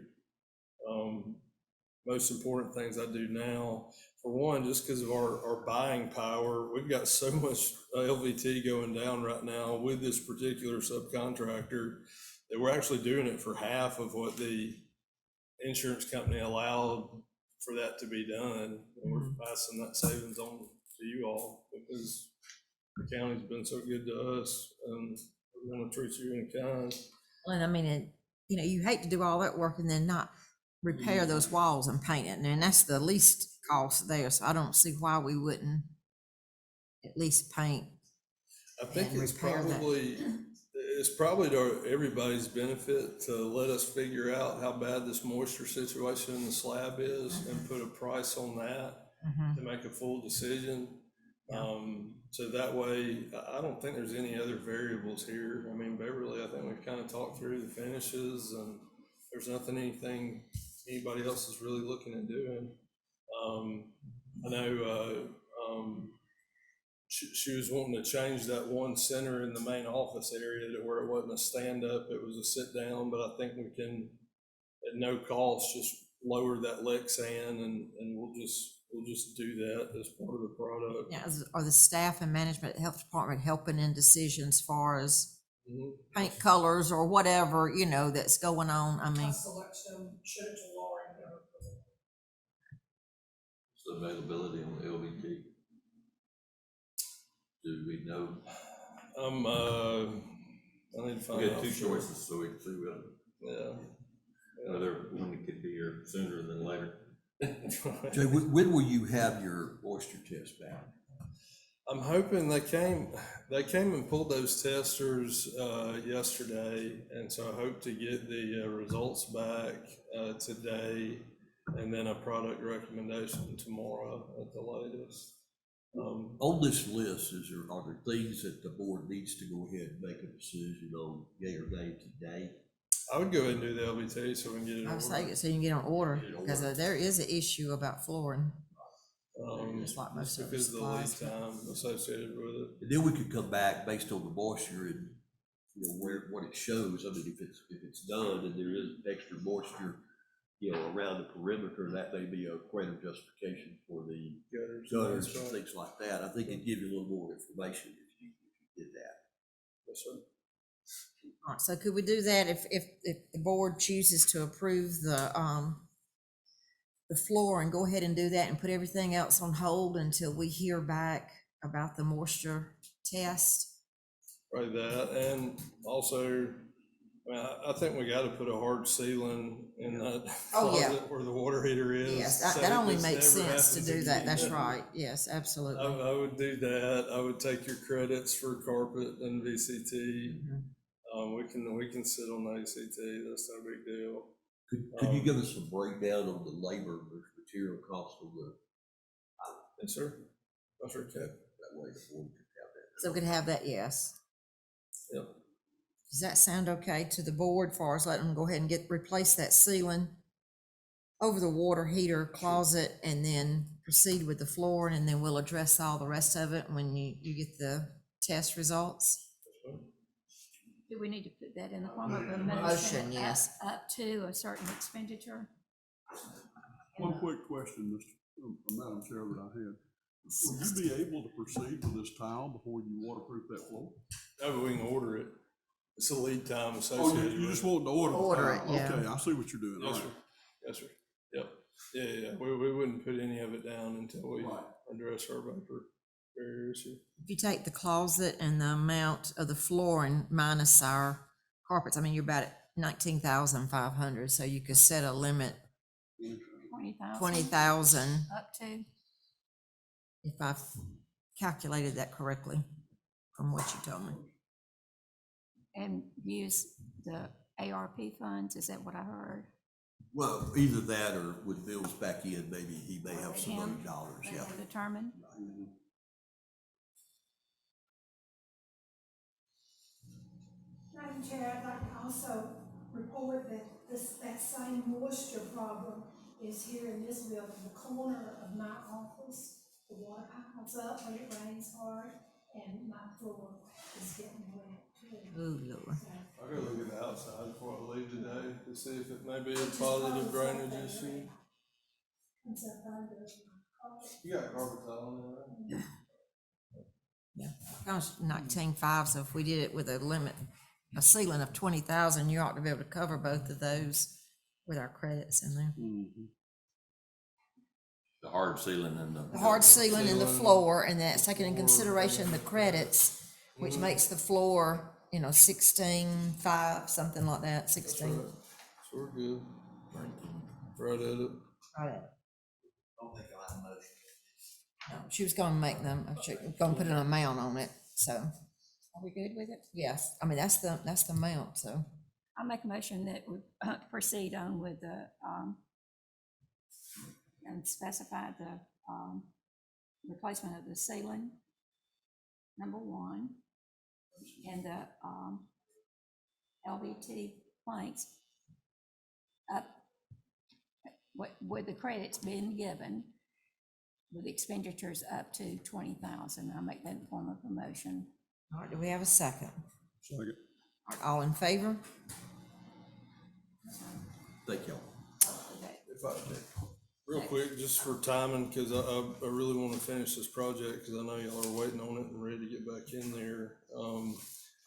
most important things I do now. For one, just because of our buying power, we've got so much LVT going down right now with this particular subcontractor that we're actually doing it for half of what the insurance company allowed for that to be done. And we're passing that savings on to you all because the county's been so good to us, and we want to treat you in kind. And I mean, you hate to do all that work and then not repair those walls and paint it, and that's the least cost there, so I don't see why we wouldn't at least paint. I think And it's repair that. probably to everybody's benefit to let us figure out how bad this moisture situation in the slab is and put a price on that to make a full decision. So that way, I don't think there's any other variables here. I mean, Beverly, I think we've kind of talked through the finishes, and there's anything anybody else is really looking at doing. I know, she was wanting to change that one center in the main office area to where it wasn't a stand-up, it was a sit-down, but I think we can, at no cost, just lower that Lexan and we'll just do that as part of the product. Yeah, are the staff and management, health department helping in decisions as far as Mhm. paint colors or whatever, you know, that's going on? I mean, I select them, show it to Laura and her. It's the availability on the LVT. Do we know? I need to We find had out. two choices, so we can see Yeah. whether one could be here sooner than later. Jay, when will you have your oyster test back? I'm hoping they came and pulled those testers, yesterday, and so I hope to get the, results back, today, and then a product recommendation tomorrow at the latest. On this list, are there things that the board needs to go ahead and make a decision on, yea or nay, today? I would go ahead and do the LVT so we can get it I was ordered. saying, so you can get on order, Get it on because order. there is an issue about flooring. It's like most Just of the because of the lead supplies. time associated with it. And then we could come back based on the moisture and, you know, what it shows. I mean, if it's done and there is extra moisture, you know, around the perimeter, that may be a greater justification for the gutters and things like that. I think it'd give you a little more information if you did that. Yes, sir. All right, so could we do that if the board chooses to approve the floor and go ahead and do that and put everything else on hold until we hear back about the moisture test? Right, that, and also, I mean, I think we gotta put a hard ceiling in that Oh, yeah. closet where the water heater is. Yes, so that only this makes never sense to happens do that, again. that's right, yes, absolutely. I would do that, I would take your credits for carpet and VCT. Mhm. We can sit on the ACT, that's no big deal. Could you give us a breakdown of the labor versus material cost of the, Yes, sir. That's right, Cap. that way the board could have that? So we could have that, yes. Yep. Does that sound okay to the board, far as letting them go ahead and replace that ceiling over the water heater closet, and then proceed with the floor, and then we'll address all the rest of it when you get the test results? Do we need to put that in the form of a Motion, motion? yes. Up to a certain expenditure? One quick question, Madam Chair, that I had. Would you be able to proceed with this tile before you waterproof that floor? No, but we can order it. It's a lead time Oh, associated you with just it. want to order the Order it, tile? yeah. Okay, I see what you're doing, all Yes, right. sir. Yes, sir. Yep. Yeah. We wouldn't put any of it down until we Right. address our vapor barrier issue. If you take the closet and the amount of the flooring minus our carpets, I mean, you're about at 19,500, so you could set a limit, 20,000? 20,000, Up to? if I've calculated that correctly from what you told me. And use the ARP funds, is that what I heard? Well, either that or with Bill's back in, maybe he may have some other Him? dollars, They yeah. will determine? Madam Chair, I'd like to also report that that same moisture problem is here in this building, the corner of my office. The water piles up when it rains hard, and my floor is getting wet too. Ooh, Lord. So, I'll go look at the outside before I leave today to see if it may be a positive drainage issue. comes up under my carpet. You got carpet tile in there, right? Yeah, that was 19,500, so if we did it with a limit, a ceiling of 20,000, you ought to be able to cover both of those with our credits in there. The hard ceiling and The hard ceiling and the Ceiling. floor, and that's taking in consideration the credits, which makes the floor, 16,500, something like that, 16. So we're good. Right at it. Right. Don't think I'll have a motion. No, she was gonna make them, she was gonna put an amount on it, so. Are we good with it? Yes, I mean, that's the amount, so. I make a motion that we proceed on with the, and specify the, replacement of the ceiling, number one, and the, LVT planks up with the credits being given, with expenditures up to 20,000. I make that in form of a motion. All right, do we have a second? Second. All right, all in favor? Thank y'all. If I, real quick, just for timing, because I really want to finish this project, because I know y'all are waiting on it and ready to get back in there.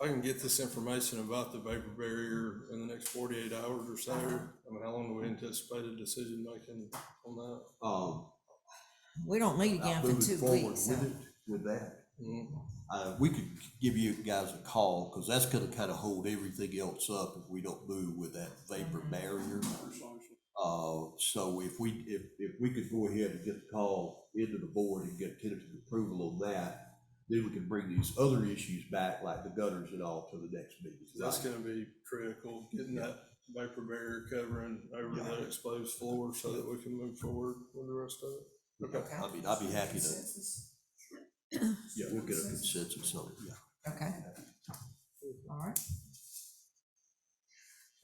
I can get this information about the vapor barrier in the next 48 hours or so. I mean, how long do we anticipate a decision making on that? We don't meet again for Moving 2 forward weeks, so. with it, with that, Mhm. we could give you guys a call, because that's gonna kind of hold everything else up if we don't move with that vapor barrier. So if we could go ahead and get the call into the board and get tentative approval on that, then we can bring these other issues back, like the gutters and all, to the next meeting. That's gonna be critical, getting that vapor barrier covering over that exposed floor so that we can move forward with the rest of it. Okay. I mean, I'd be happy to, yeah, we'll get a consensus on it, yeah. Okay. All right.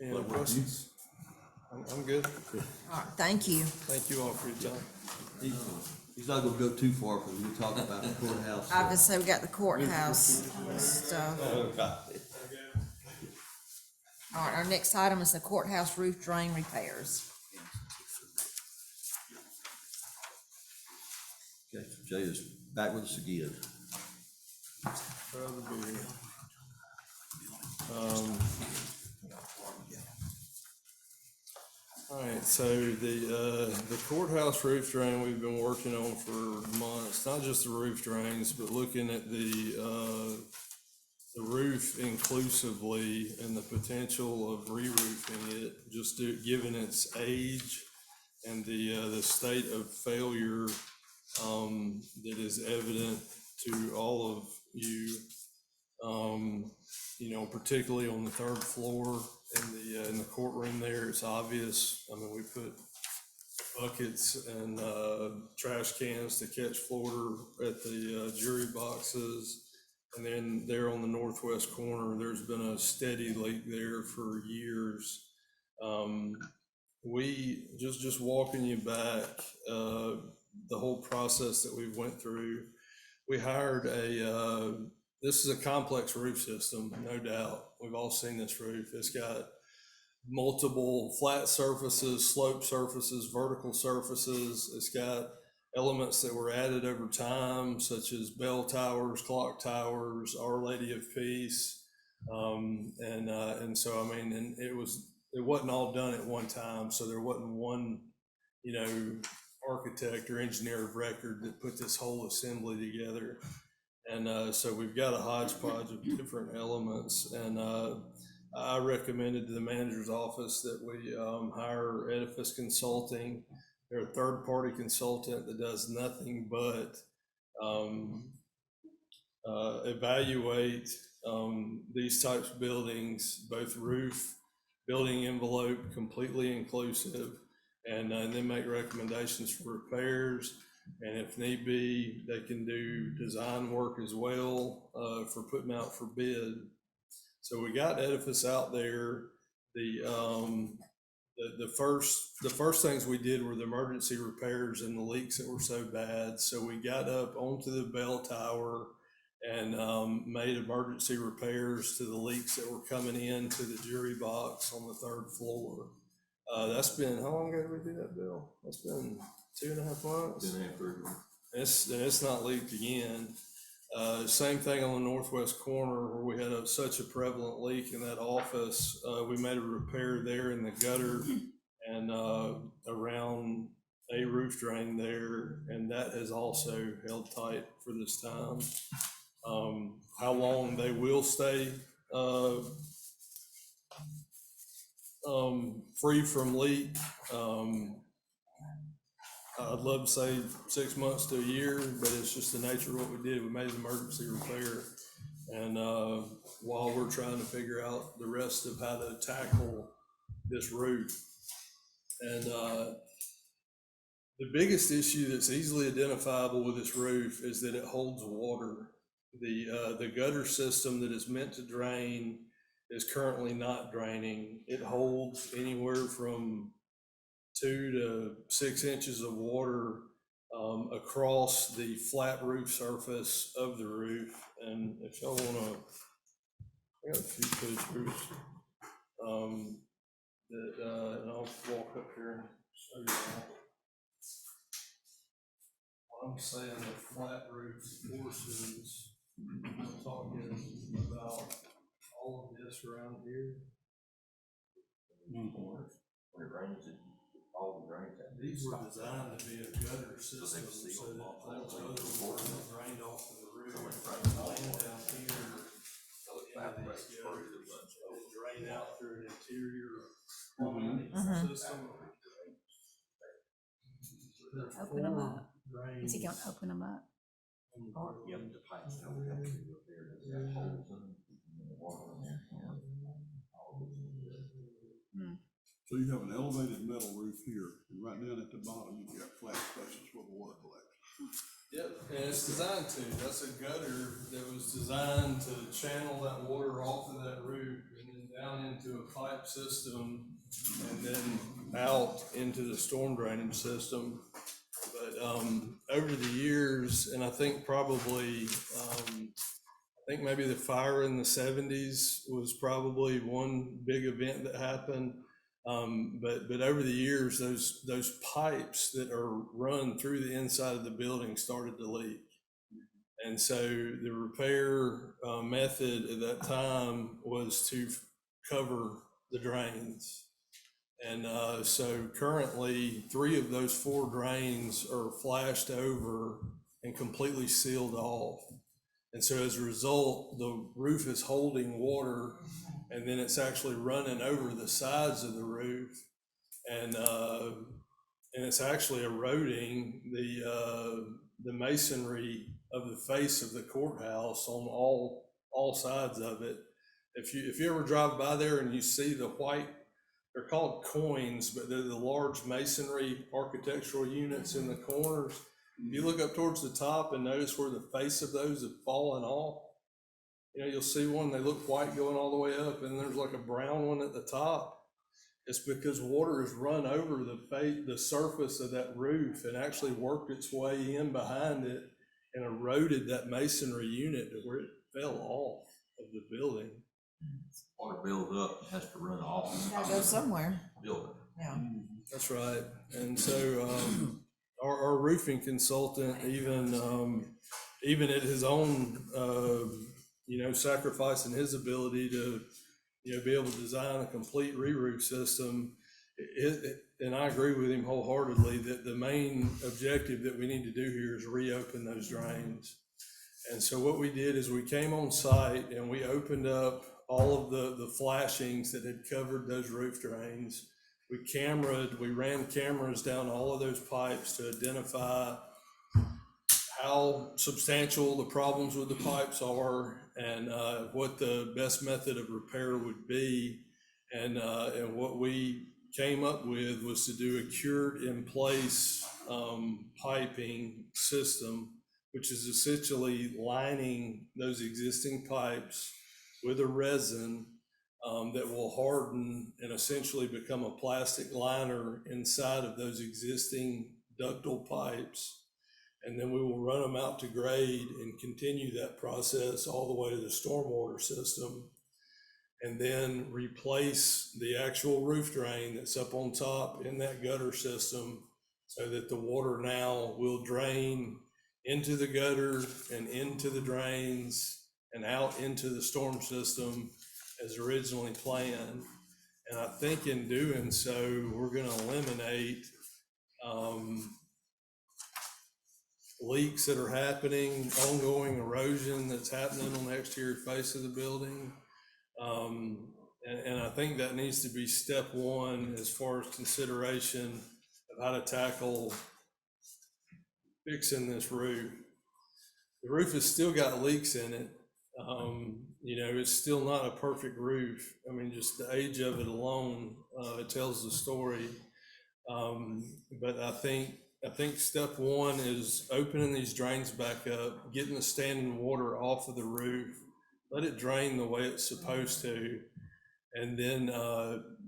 Any other questions? I'm good. All right, thank you. Thank you all for your time. He's not gonna go too far, because we're talking about the courthouse. I would say we got the courthouse stuff. All right, our next item is the courthouse roof drain repairs. Okay, so Jay is back with us again. Proud to be here. All right, so the courthouse roof drain we've been working on for months, not just the roof drains, but looking at the roof inclusively and the potential of re-roofing it, just given its age and the state of failure that is evident to all of you. You know, particularly on the third floor in the courtroom there, it's obvious. I mean, we put buckets and trash cans to catch Florida at the jury boxes. And then there on the northwest corner, there's been a steady leak there for years. We just walking you back, the whole process that we've went through. We hired this is a complex roof system, no doubt. We've all seen this roof. It's got multiple flat surfaces, slope surfaces, vertical surfaces. It's got elements that were added over time, such as bell towers, clock towers, Our Lady of Peace. And so, I mean, and it wasn't all done at one time. So there wasn't one, you know, architect or engineer of record that put this whole assembly together. And so we've got a hodgepodge of different elements. And I recommended to the manager's office that we hire Edifice Consulting. They're a third-party consultant that does nothing but evaluate these types of buildings, both roof, building envelope, completely inclusive, and then make recommendations for repairs. And if need be, they can do design work as well for putting out for bid. So we got Edifice out there. The first things we did were the emergency repairs and the leaks that were so bad. So we got up onto the bell tower and made emergency repairs to the leaks that were coming into the jury box on the third floor. That's been, how long ago did we do that, Bill? That's been 2.5 months. It's not leaked again. Same thing on the northwest corner where we had such a prevalent leak in that office. We made a repair there in the gutter and around a roof drain there, and that has also held tight for this time. How long they will stay free from leak, I'd love to say 6 months to a year, but it's just the nature of what we did. We made an emergency repair. And while we're trying to figure out the rest of how to tackle this roof. And the biggest issue that's easily identifiable with this roof is that it holds water. The gutter system that is meant to drain is currently not draining. It holds anywhere from 2 to 6 inches of water across the flat roof surface of the roof. And if y'all wanna, I got a few pictures. And I'll walk up here and show you all. I'm saying the flat roof portions, I'm talking about all of this around here. When it rains, all the rains. These were designed to be a gutter system, so that all the other water that drained off of the roof, land down here. Into these gutters, and drain out through an interior plumbing system. There's Open 'em 4 up. Is he drains. gonna open them up? Yep, the pipes don't have to go there, there's got holes in them, and the water in there. So you have an elevated metal roof here, and right down at the bottom, you've got flat spaces where the water collects. Yep, and it's designed to, that's a gutter that was designed to channel that water off of that roof and then down into a pipe system and then out into the storm drainage system. But, over the years, and I think probably, I think maybe the fire in the 70s was probably one big event that happened. But over the years, those pipes that are run through the inside of the building started to leak. And so the repair method at that time was to cover the drains. And so currently, 3 of those 4 drains are flashed over and completely sealed off. And so as a result, the roof is holding water, and then it's actually running over the sides of the roof, and it's actually eroding the masonry of the face of the courthouse on all sides of it. If you ever drive by there and you see the white, they're called coins, but they're the large masonry architectural units in the corners. If you look up towards the top and notice where the face of those have fallen off, you know, you'll see one, they look white going all the way up, and there's like a brown one at the top. It's because water has run over the surface of that roof and actually worked its way in behind it and eroded that masonry unit to where it fell off of the building. Water builds up, and has to run off. Gotta go somewhere, Building. yeah. That's right. And so, our roofing consultant, even at his own, sacrificing his ability to, be able to design a complete re-roof system, and I agree with him wholeheartedly that the main objective that we need to do here is reopen those drains. And so what we did is we came on site and we opened up all of the flashings that had covered those roof drains. We ran cameras down all of those pipes to identify how substantial the problems with the pipes are and what the best method of repair would be. And what we came up with was to do a cured in place piping system, which is essentially lining those existing pipes with a resin that will harden and essentially become a plastic liner inside of those existing ductile pipes. And then we will run them out to grade and continue that process all the way to the stormwater system. And then replace the actual roof drain that's up on top in that gutter system so that the water now will drain into the gutter and into the drains and out into the storm system as originally planned. And I think in doing so, we're gonna eliminate leaks that are happening, ongoing erosion that's happening on the exterior face of the building. And I think that needs to be step one as far as consideration of how to tackle fixing this roof. The roof has still got leaks in it. It's still not a perfect roof. I mean, just the age of it alone, it tells the story. But I think step one is opening these drains back up, getting the standing water off of the roof, let it drain the way it's supposed to, and then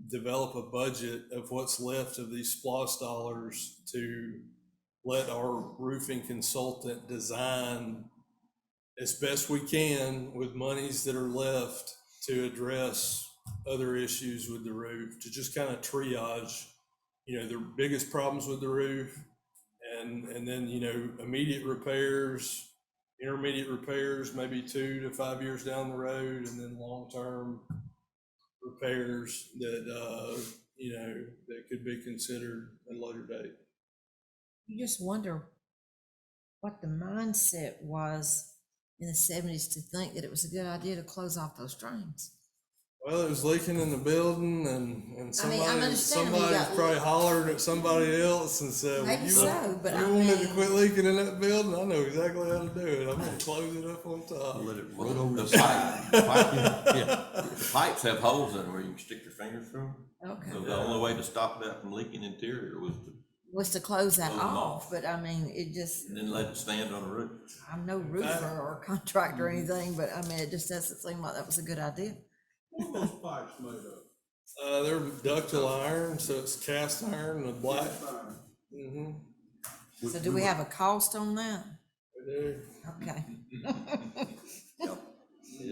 develop a budget of what's left of these SPOS dollars to let our roofing consultant design as best we can with monies that are left to address other issues with the roof, to just kind of triage, the biggest problems with the roof, and then, immediate repairs, intermediate repairs, maybe 2 to 5 years down the road, and then long-term repairs that, that could be considered at a later date. You just wonder what the mindset was in the 70s to think that it was a good idea to close off those drains. Well, it was leaking in the building, and I mean, I'm somebody, understanding you somebody's got- probably hollered at somebody else and said, well, Maybe so, but I you wanted to mean- quit leaking in that building? I know exactly how to do it. I'm gonna close it up on top. Let it Well, run over the the pipe, the pipes have holes in them where you can stick your fingers through. Okay. So the only way to stop that from leaking interior was to, Close that Close them off, but I mean, it just, and then let it stand on the roof. I'm no roofer or contractor or anything, but I mean, it just doesn't seem like that was a good idea. What are those pipes made of? They're ductile iron, so it's cast iron and black. Fine. Mm-hmm. So do we have a cost on that? They do. Okay.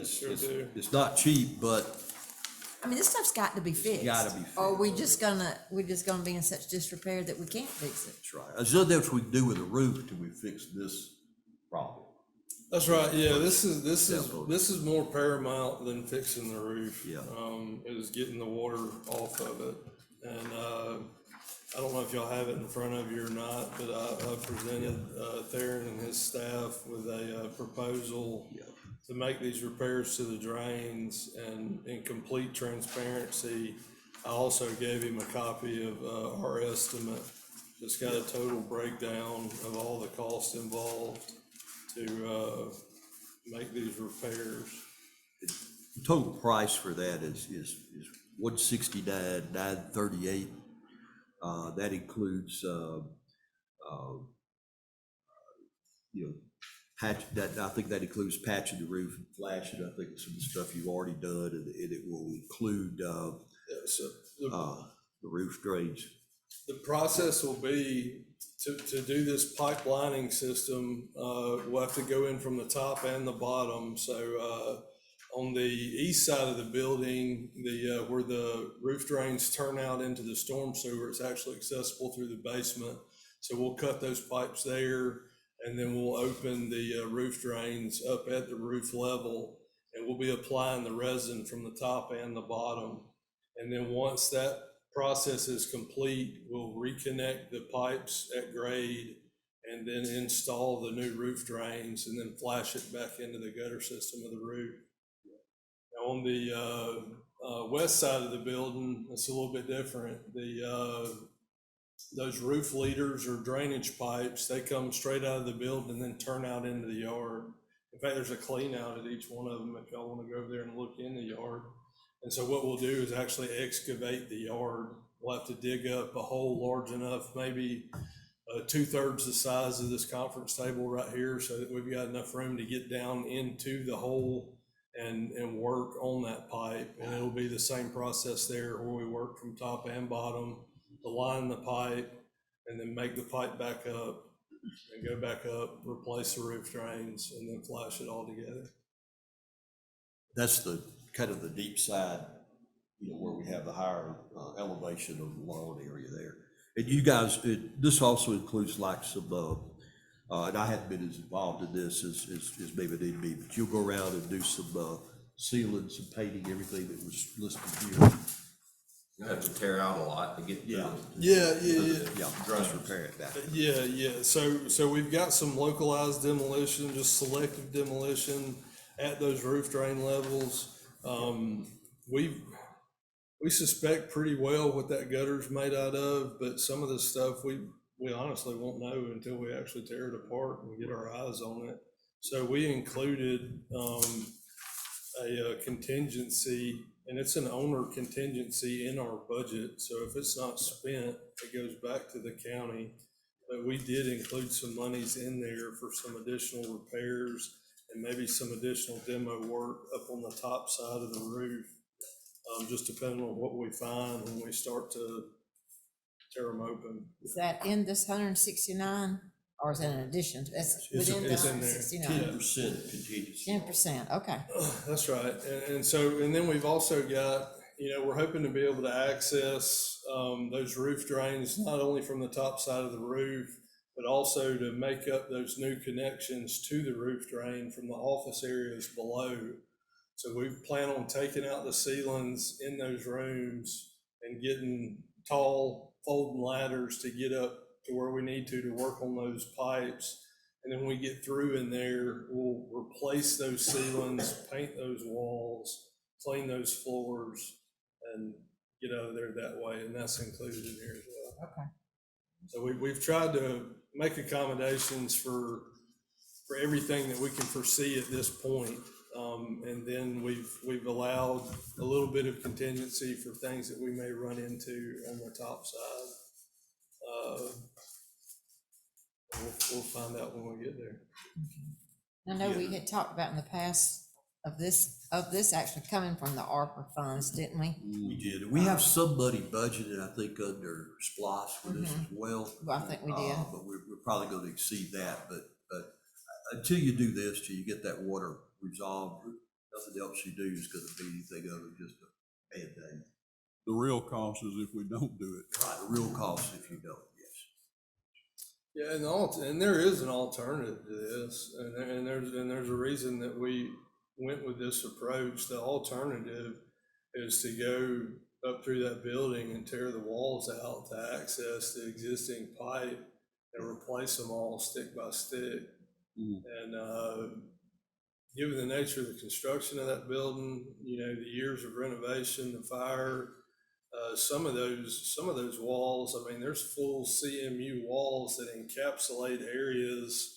Sure do. It's not cheap, but I mean, this stuff's got to be fixed. gotta be Or fixed. we're just gonna be in such disrepair that we can't fix it. that's right. There's nothing else we can do with the roof till we fix this problem. That's right, yeah, this is more paramount than fixing the roof. Yeah. Is getting the water off of it. And, I don't know if y'all have it in front of you or not, but I presented, Theron and his staff with a, proposal Yeah. to make these repairs to the drains, and in complete transparency, I also gave him a copy of, our estimate. It's got a total breakdown of all the costs involved to make these repairs. The total price for that is 169, 938. That includes, patch, that, I think that includes patching the roof and flashing. I think some of the stuff you've already done, and it will include, So the roof drains. the process will be to do this pipelining system, we'll have to go in from the top and the bottom. So, on the east side of the building, where the roof drains turn out into the storm sewer, it's actually accessible through the basement. So we'll cut those pipes there, and then we'll open the roof drains up at the roof level, and we'll be applying the resin from the top and the bottom. And then once that process is complete, we'll reconnect the pipes at grade and then install the new roof drains and then flash it back into the gutter system of the roof. Now, on the west side of the building, it's a little bit different. Those roof leaders or drainage pipes, they come straight out of the building and then turn out into the yard. In fact, there's a clean out at each one of them if y'all want to go over there and look in the yard. And so what we'll do is actually excavate the yard. We'll have to dig up a hole large enough, maybe 2/3 the size of this conference table right here, so that we've got enough room to get down into the hole and work on that pipe. And it'll be the same process there where we work from top and bottom to line the pipe and then make the pipe back up and go back up, replace the roof drains, and then flash it all together. That's the kind of the deep side, where we have the higher elevation of the lawn area there. And you guys, this also includes like some, and I haven't been as involved in this as maybe need be, but you'll go around and do some sealing, some painting, everything that was listed here. You have to tear out a lot to get to Yeah. the- Yeah, just repair it back. Yeah. So we've got some localized demolition, just selective demolition at those roof drain levels. We suspect pretty well what that gutter's made out of, but some of this stuff we honestly won't know until we actually tear it apart and get our eyes on it. So we included a contingency, and it's an owner contingency in our budget. So if it's not spent, it goes back to the county. But we did include some monies in there for some additional repairs and maybe some additional demo work up on the top side of the roof. just depending on what we find when we start to tear them open. Is that in this 169, or is that in addition? That's It's- within the it's in there. 169. 10% contingency. 10%, okay. That's right, and so, and then we've also got, we're hoping to be able to access, those roof drains, not only from the top side of the roof, but also to make up those new connections to the roof drain from the office areas below. So we plan on taking out the ceilings in those rooms and getting tall folding ladders to get up to where we need to work on those pipes. And then when we get through in there, we'll replace those ceilings, paint those walls, clean those floors, and get out of there that way, and that's included in here as well. Okay. So we've tried to make accommodations for everything that we can foresee at this point. And then we've allowed a little bit of contingency for things that we may run into on the top side. We'll find out when we get there. I know we had talked about in the past of this actually coming from the ARPA funds, didn't we? We did. We have some money budgeted, I think, under SPOS for this as well. Well, I think we did. But we're probably gonna exceed that, but until you do this, till you get that water resolved, nothing else you do is gonna be anything other than just a bad day. The real cost is if we don't do it. Right, the real cost if you don't, yes. Yeah, and there is an alternative to this, and there's a reason that we went with this approach. The alternative is to go up through that building and tear the walls out to access the existing pipe and replace them all stick by stick. And given the nature of the construction of that building, the years of renovation, the fire, some of those walls, I mean, there's full CMU walls that encapsulate areas,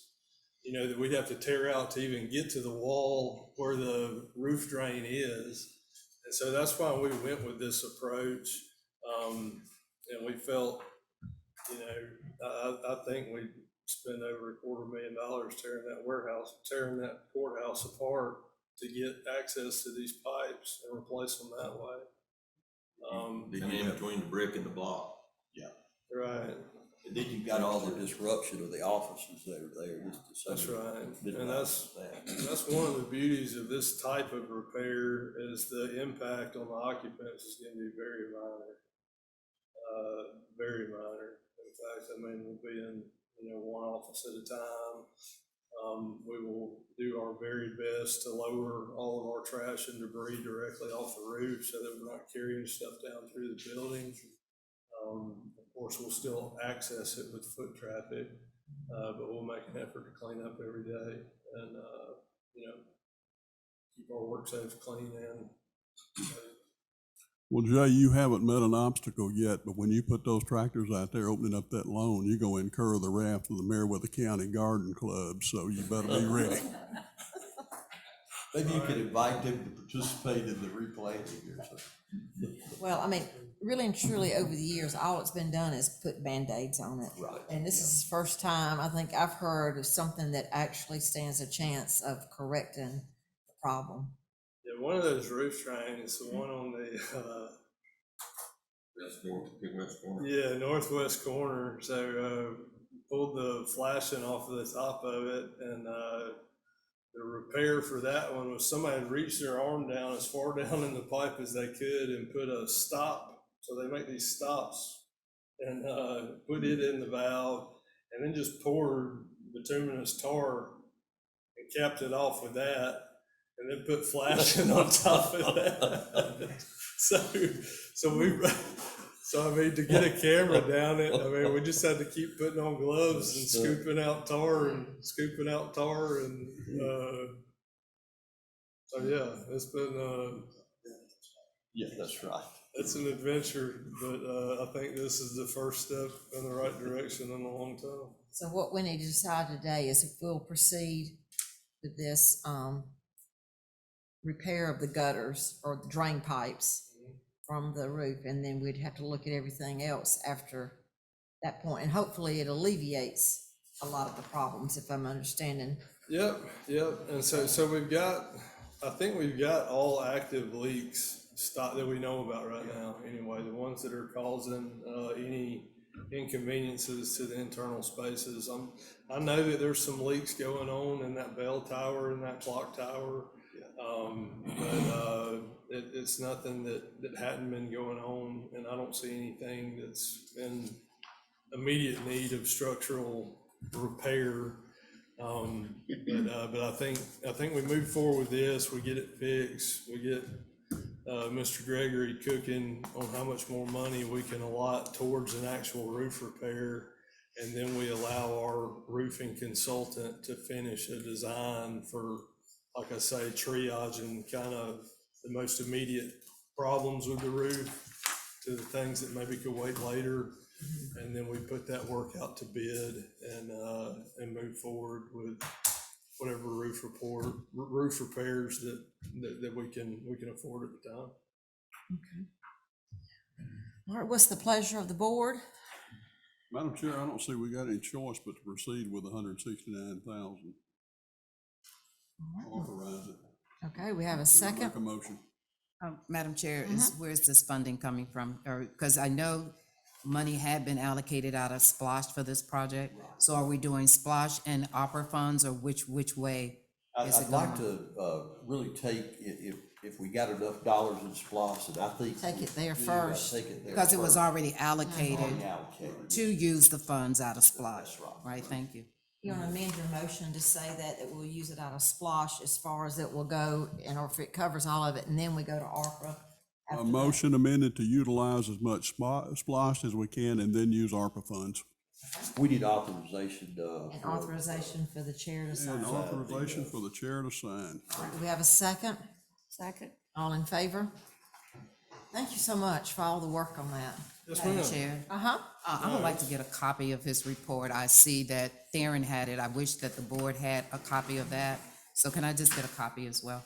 that we'd have to tear out to even get to the wall where the roof drain is. And so that's why we went with this approach. And we felt, I think we spend over $250,000 tearing that courthouse apart to get access to these pipes and replace them that way. And in between the brick and the block. Right, And then you've got all the disruption of the offices that are there, just to say. that's right. And that's one of the beauties of this type of repair is the impact on the occupants is gonna be very minor. Very minor. In fact, I mean, we'll be in, one office at a time. We will do our very best to lower all of our trash and debris directly off the roof so that we're not carrying stuff down through the building. Of course, we'll still access it with foot traffic, but we'll make an effort to clean up every day and, keep our work safe, clean, and Well, Jay, you haven't met an obstacle yet, but when you put those tractors out there opening up that loan, you're gonna incur the wrath of the Meriwether County Garden Club, so you better be ready. Maybe you could invite them to participate in the replanting or something. Well, I mean, really and truly, over the years, all it's been done is put Band-Aids on it. Right. And this is the first time I think I've heard of something that actually stands a chance of correcting the problem. yeah, one of those roof drains, the one on the, That's northwest corner. yeah, northwest corner. So pulled the flashing off of the top of it, and the repair for that one was somebody had reached their arm down as far down in the pipe as they could and put a stop. So they make these stops and put it in the valve, and then just poured bituminous tar and capped it off with that, and then put flashing on top of that. So I mean, to get a camera down it, I mean, we just had to keep putting on gloves and scooping out tar and so yeah, it's been Yeah, that's right. it's an adventure, but I think this is the first step in the right direction in a long time. So what we need to decide today is if we'll proceed with this, repair of the gutters or the drain pipes from the roof, and then we'd have to look at everything else after that point, and hopefully it alleviates a lot of the problems, if I'm understanding. Yep, and so I think we've got all active leaks stop that we know about right now, anyway, the ones that are causing, any inconveniences to the internal spaces. I know that there's some leaks going on in that bell tower and that clock tower. It's nothing that hadn't been going on, and I don't see anything that's in immediate need of structural repair. But I think we move forward with this, we get it fixed, we get Mr. Gregory cooking on how much more money we can allot towards an actual roof repair. And then we allow our roofing consultant to finish a design for, like I say, triaging kind of the most immediate problems with the roof to the things that maybe could wait later. And then we put that work out to bid and move forward with whatever roof repairs that we can afford at the time. All right, what's the pleasure of the board? Madam Chair, I don't see we got any choice but to proceed with 169,000. Authorize it. Okay, we have a Make second. a motion. Madam Chair, where's this funding coming from? Or, because I know money had been allocated out of SPLOST for this project. So are we doing SPLOST and opera funds, or which way is it I'd like going? to, really take, if we got enough dollars in SPOS, and I think. Take it there we do, first. Take it there. Because it was first. already allocated Already allocated. to use the funds out of SPLOST. That's right. Right, thank you. You want to amend your motion to say that we'll use it out of SPLOST as far as it will go, and or if it covers all of it, and then we go to ARPA. A after that. motion amended to utilize as much SPOS as we can and then use ARPA funds. We need authorization, And authorization for the chair to sign. And authorization for the chair to sign. All right, do we have a second? Second. All in favor? Thank you so much for all the work on that. Yes, Madam ma'am. Chair, Uh-huh. I would like to get a copy of his report. I see that Theron had it. I wish that the board had a copy of that. So can I just get a copy as well?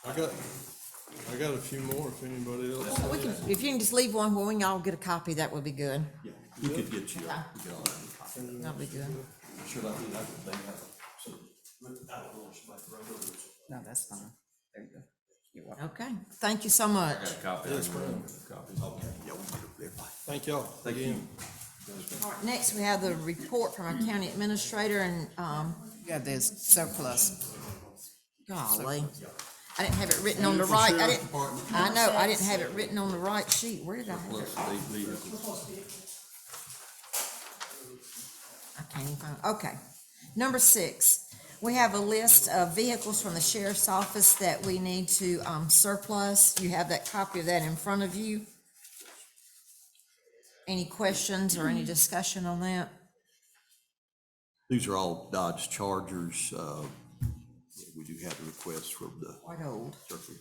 I got a few more if anybody else. We can, if you can just leave one where we can all get a copy, that would be good. yeah, we could get you, we could all have a copy. That'd be good. Sure, I think they have, so, I don't know, somebody wrote over it. No, that's fine. There you go. You're welcome. Okay, thank you so much. I got a copy. Yes, ma'am. Okay, yeah, we get it there. Thank y'all. Thank you. again. All right, next, we have the report from our county administrator, and, Yeah, there's surplus. golly, I didn't have it written on the right, I know, I didn't have it written on the right sheet, where did I have it? I can't even find, okay. Number 6, we have a list of vehicles from the sheriff's office that we need to, surplus. You have that copy of that in front of you. Any questions or any discussion on that? These are all Dodge Chargers, we do have the request from the Quite old. surplus.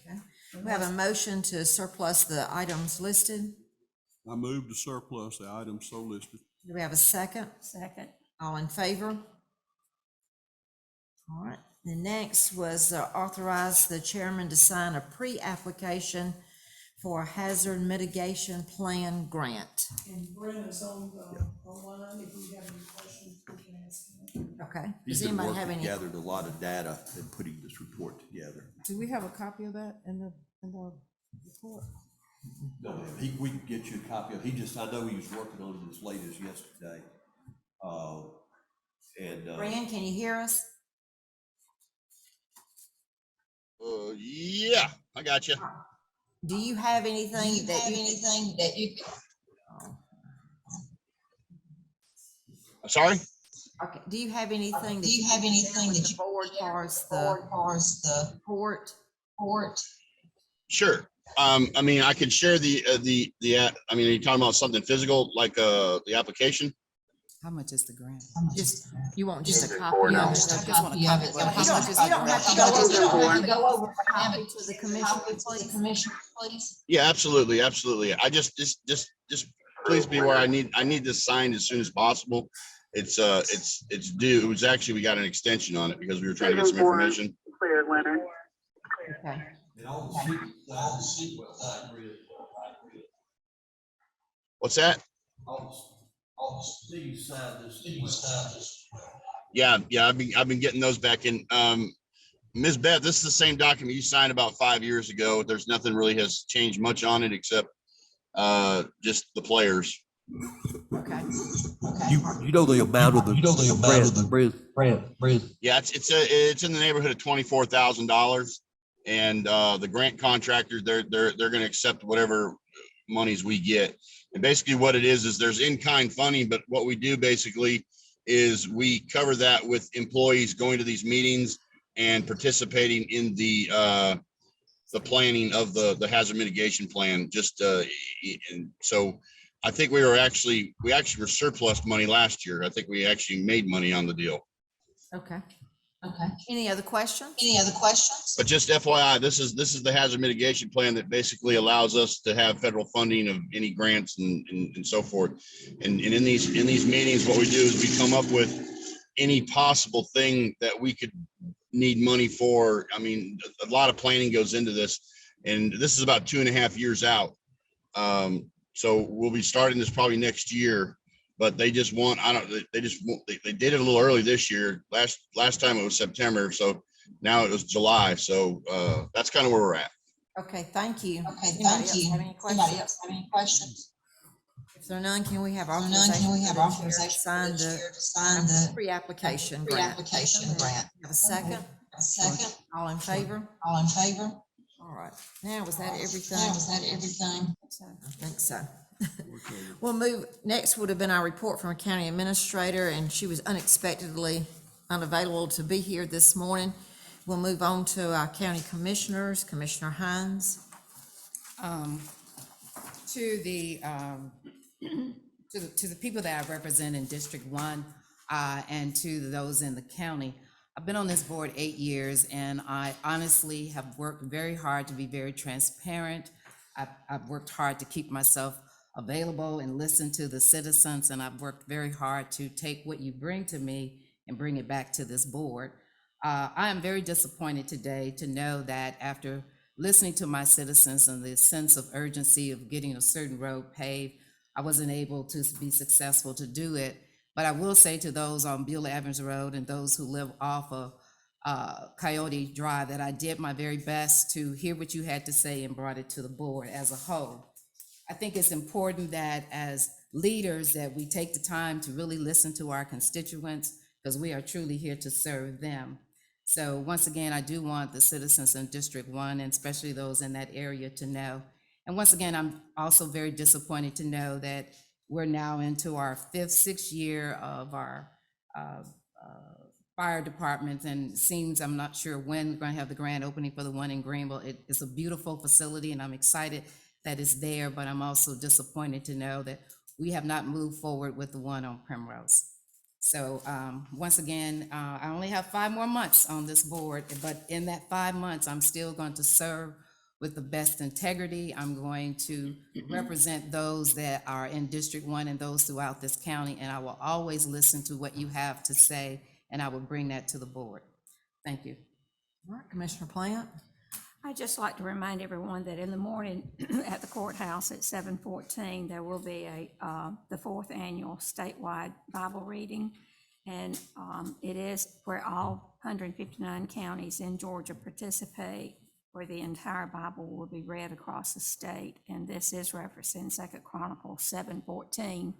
Okay. We have a motion to surplus the items listed. I move to surplus the items so listed. Do we have a second? Second. All in favor? All right, the next was authorize the chairman to sign a pre-application for a hazard mitigation plan grant. And Brenna's on the line, if you have any questions, we can ask him. Okay, He's does been anybody have working, any? gathered a lot of data and putting this report together. Do we have a copy of that in the report? No, we can get you a copy of, I know he was working on it as late as yesterday. Brian, can you hear us? Yeah, I got you. Do you have anything that you? I'm sorry? Okay, do you have anything? Do you have anything that you Forward forward cars, the port? Sure. I mean, I could share I mean, are you talking about something physical, like, the application? How much is the grant? just, you want just a copy of it? I just want a copy. Well, how much is You don't the have to grant? go over a copy to the commission, please. Yeah, absolutely, absolutely. I just please be aware, I need this signed as soon as possible. It's due. It was actually, we got an extension on it because we were trying to get some information. Okay. What's that? Yeah, I've been getting those back in. Ms. Beth, this is the same document you signed about 5 years ago. There's nothing really has changed much on it except just the players. Okay. You know the amount of the grant, Bruce? Yeah, it's in the neighborhood of $24,000, and the grant contractor they're going to accept whatever monies we get. And basically, what it is there's in-kind funding, but what we do basically is we cover that with employees going to these meetings and participating in the planning of the hazard mitigation plan. And so I think we actually were surplus money last year. I think we actually made money on the deal. Okay. Okay. Any other questions? Any other questions? But just FYI, this is the hazard mitigation plan that basically allows us to have federal funding of any grants and so forth. And in these meetings, what we do is we come up with any possible thing that we could need money for. I mean, a lot of planning goes into this, and this is about 2.5 years out. So we'll be starting this probably next year, but they just want, they did it a little early this year. Last time it was September. So now it was July. So that's kind of where we're at. Okay, thank you. Okay, Anybody thank else you. have any Anybody questions? else have any questions? If there are none, can we have None, authorization? can we have for the chair to authorization sign for the the chair to sign the pre-application grant? pre-application grant? Have a second? A second, All in favor? all in favor? All right. Now, was that everything? Now, was that everything? I think so. We'll move, next would have been our report from our county administrator, and she was unexpectedly unavailable to be here this morning. We'll move on to our county commissioners, Commissioner Hines. To the people that I represent in District 1 and to those in the county, I've been on this board 8 years, and I honestly have worked very hard to be very transparent. I've worked hard to keep myself available and listen to the citizens, and I've worked very hard to take what you bring to me and bring it back to this board. I am very disappointed today to know that after listening to my citizens and the sense of urgency of getting a certain road paved, I wasn't able to be successful to do it. But I will say to those on Beulah Evans Road and those who live off of Coyote Drive that I did my very best to hear what you had to say and brought it to the board as a whole. I think it's important that as leaders that we take the time to really listen to our constituents, because we are truly here to serve them. So once again, I do want the citizens in District 1, and especially those in that area, to know. And once again, I'm also very disappointed to know that we're now into our 5th, 6th year of our fire department, and it seems, I'm not sure when we're going to have the grand opening for the one in Greenville. It's a beautiful facility, and I'm excited that it's there, but I'm also disappointed to know that we have not moved forward with the one on Primrose. So once again, I only have 5 more months on this board, but in that 5 months, I'm still going to serve with the best integrity. I'm going to represent those that are in District 1 and those throughout this county, and I will always listen to what you have to say, and I will bring that to the board. Thank you. All right, Commissioner Plant. I'd just like to remind everyone that in the morning at the courthouse at 7:14, there will be the 4th annual statewide Bible reading. And it is where all 159 counties in Georgia participate, where the entire Bible will be read across the state. And this is referenced in 2 Chronicles 7:14.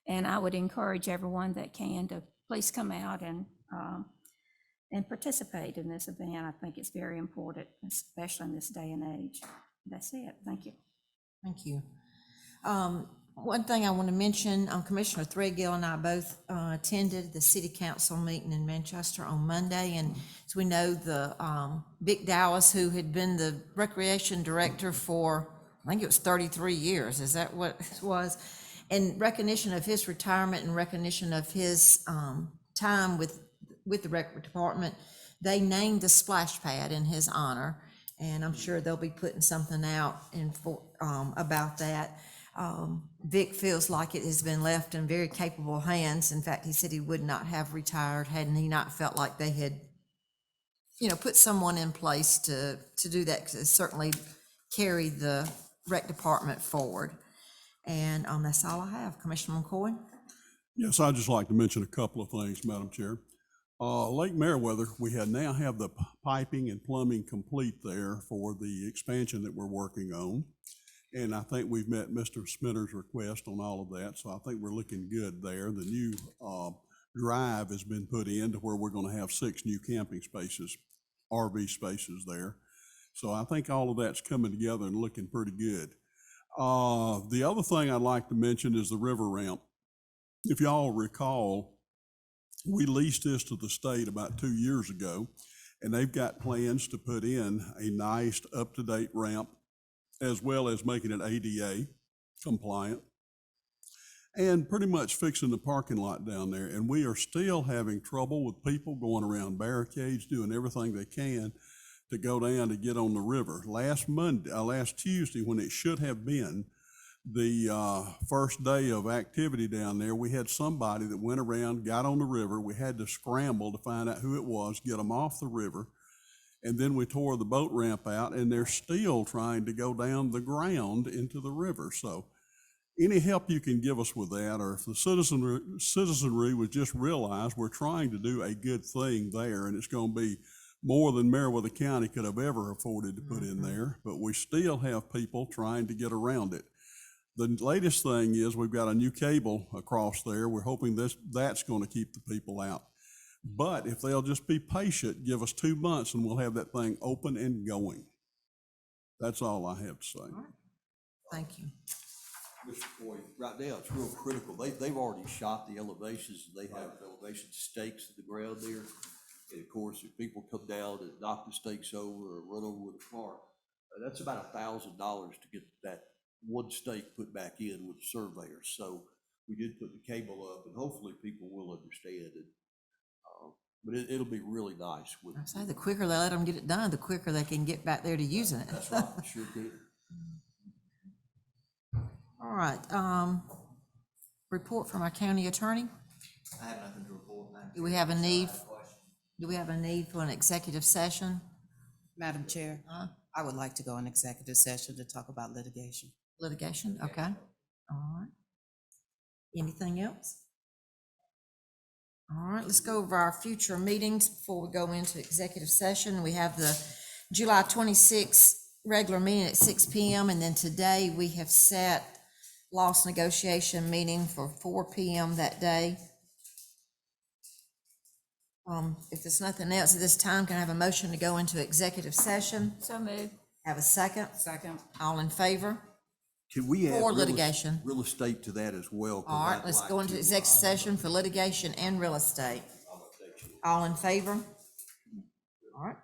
And I would encourage everyone that can to please come out and participate in this event. I think it's very important, especially in this day and age. That's it. Thank you. Thank you. One thing I want to mention, Commissioner Threadgill and I both attended the city council meeting in Manchester on Monday, and as we know, the Vic Dallas, who had been the recreation director for, I think it was 33 years, is that what it was? In recognition of his retirement and recognition of his time with the rec department, they named the splash pad in his honor, and I'm sure they'll be putting something out about that. Vic feels like it has been left in very capable hands. In fact, he said he would not have retired hadn't he not felt like they had, put someone in place to do that, because it certainly carried the rec department forward. And that's all I have. Commissioner McCoy? Yes, I'd just like to mention a couple of things, Madam Chair. Lake Meriwether, we now have the piping and plumbing complete there for the expansion that we're working on. And I think we've met Mr. Smitter's request on all of that, so I think we're looking good there. The new drive has been put in to where we're gonna have 6 new camping spaces, RV spaces there. So I think all of that's coming together and looking pretty good. The other thing I'd like to mention is the river ramp. If y'all recall, we leased this to the state about 2 years ago, and they've got plans to put in a nice up-to-date ramp, as well as making it ADA compliant, and pretty much fixing the parking lot down there. And we are still having trouble with people going around barricades, doing everything they can to go down to get on the river. Last Tuesday, when it should have been the first day of activity down there, we had somebody that went around, got on the river. We had to scramble to find out who it was, get them off the river. And then we tore the boat ramp out, and they're still trying to go down the ground into the river. So any help you can give us with that, or if the citizenry would just realize we're trying to do a good thing there, and it's going to be more than Meriwether County could have ever afforded to put in there, but we still have people trying to get around it. The latest thing is we've got a new cable across there. We're hoping that's going to keep the people out. But if they'll just be patient, give us 2 months and we'll have that thing open and going. That's all I have to say. All right. Thank you. Mr. Coy, right now, it's real critical. They've already shot the elevations. They have elevation stakes in the ground there. And of course, if people come down and knock the stakes over or run over with a car, that's about $1,000 to get that one stake put back in with the surveyor. So we did put the cable up, and hopefully people will understand it. But it'll be really nice with. I say the quicker they let them get it done, the quicker they can get back there to using it. That's right, sure could. All right, report from our county attorney. I have nothing to report. Do we have a need? Do we have a need for an executive session? Madam Chair, I would like to go in executive session to talk about litigation. Litigation, okay. All right. Anything else? All right, let's go over our future meetings before we go into executive session. We have the July 26th regular meeting at 6 p.m. And then today we have set loss negotiation meeting for 4 p.m. that day. If there's nothing else at this time, can I have a motion to go into executive session? So moved. Have a second? Second. All in favor? Can we add For litigation. real estate to that as well? 'Cause All right, I'd let's like go into to, executive session for litigation and real estate. All in favor? All right.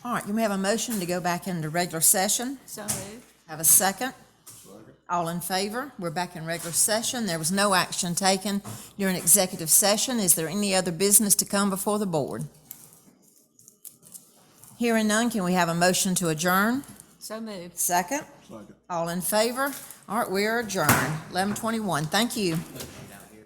All right, you may have a motion to go back into regular session. So moved. Have a second? All in favor? We're back in regular session. There was no action taken during executive session. Is there any other business to come before the board? Hearing none, can we have a motion to adjourn? So moved. Second? Second. All in favor? All right, we are adjourned, 11:21. Thank you.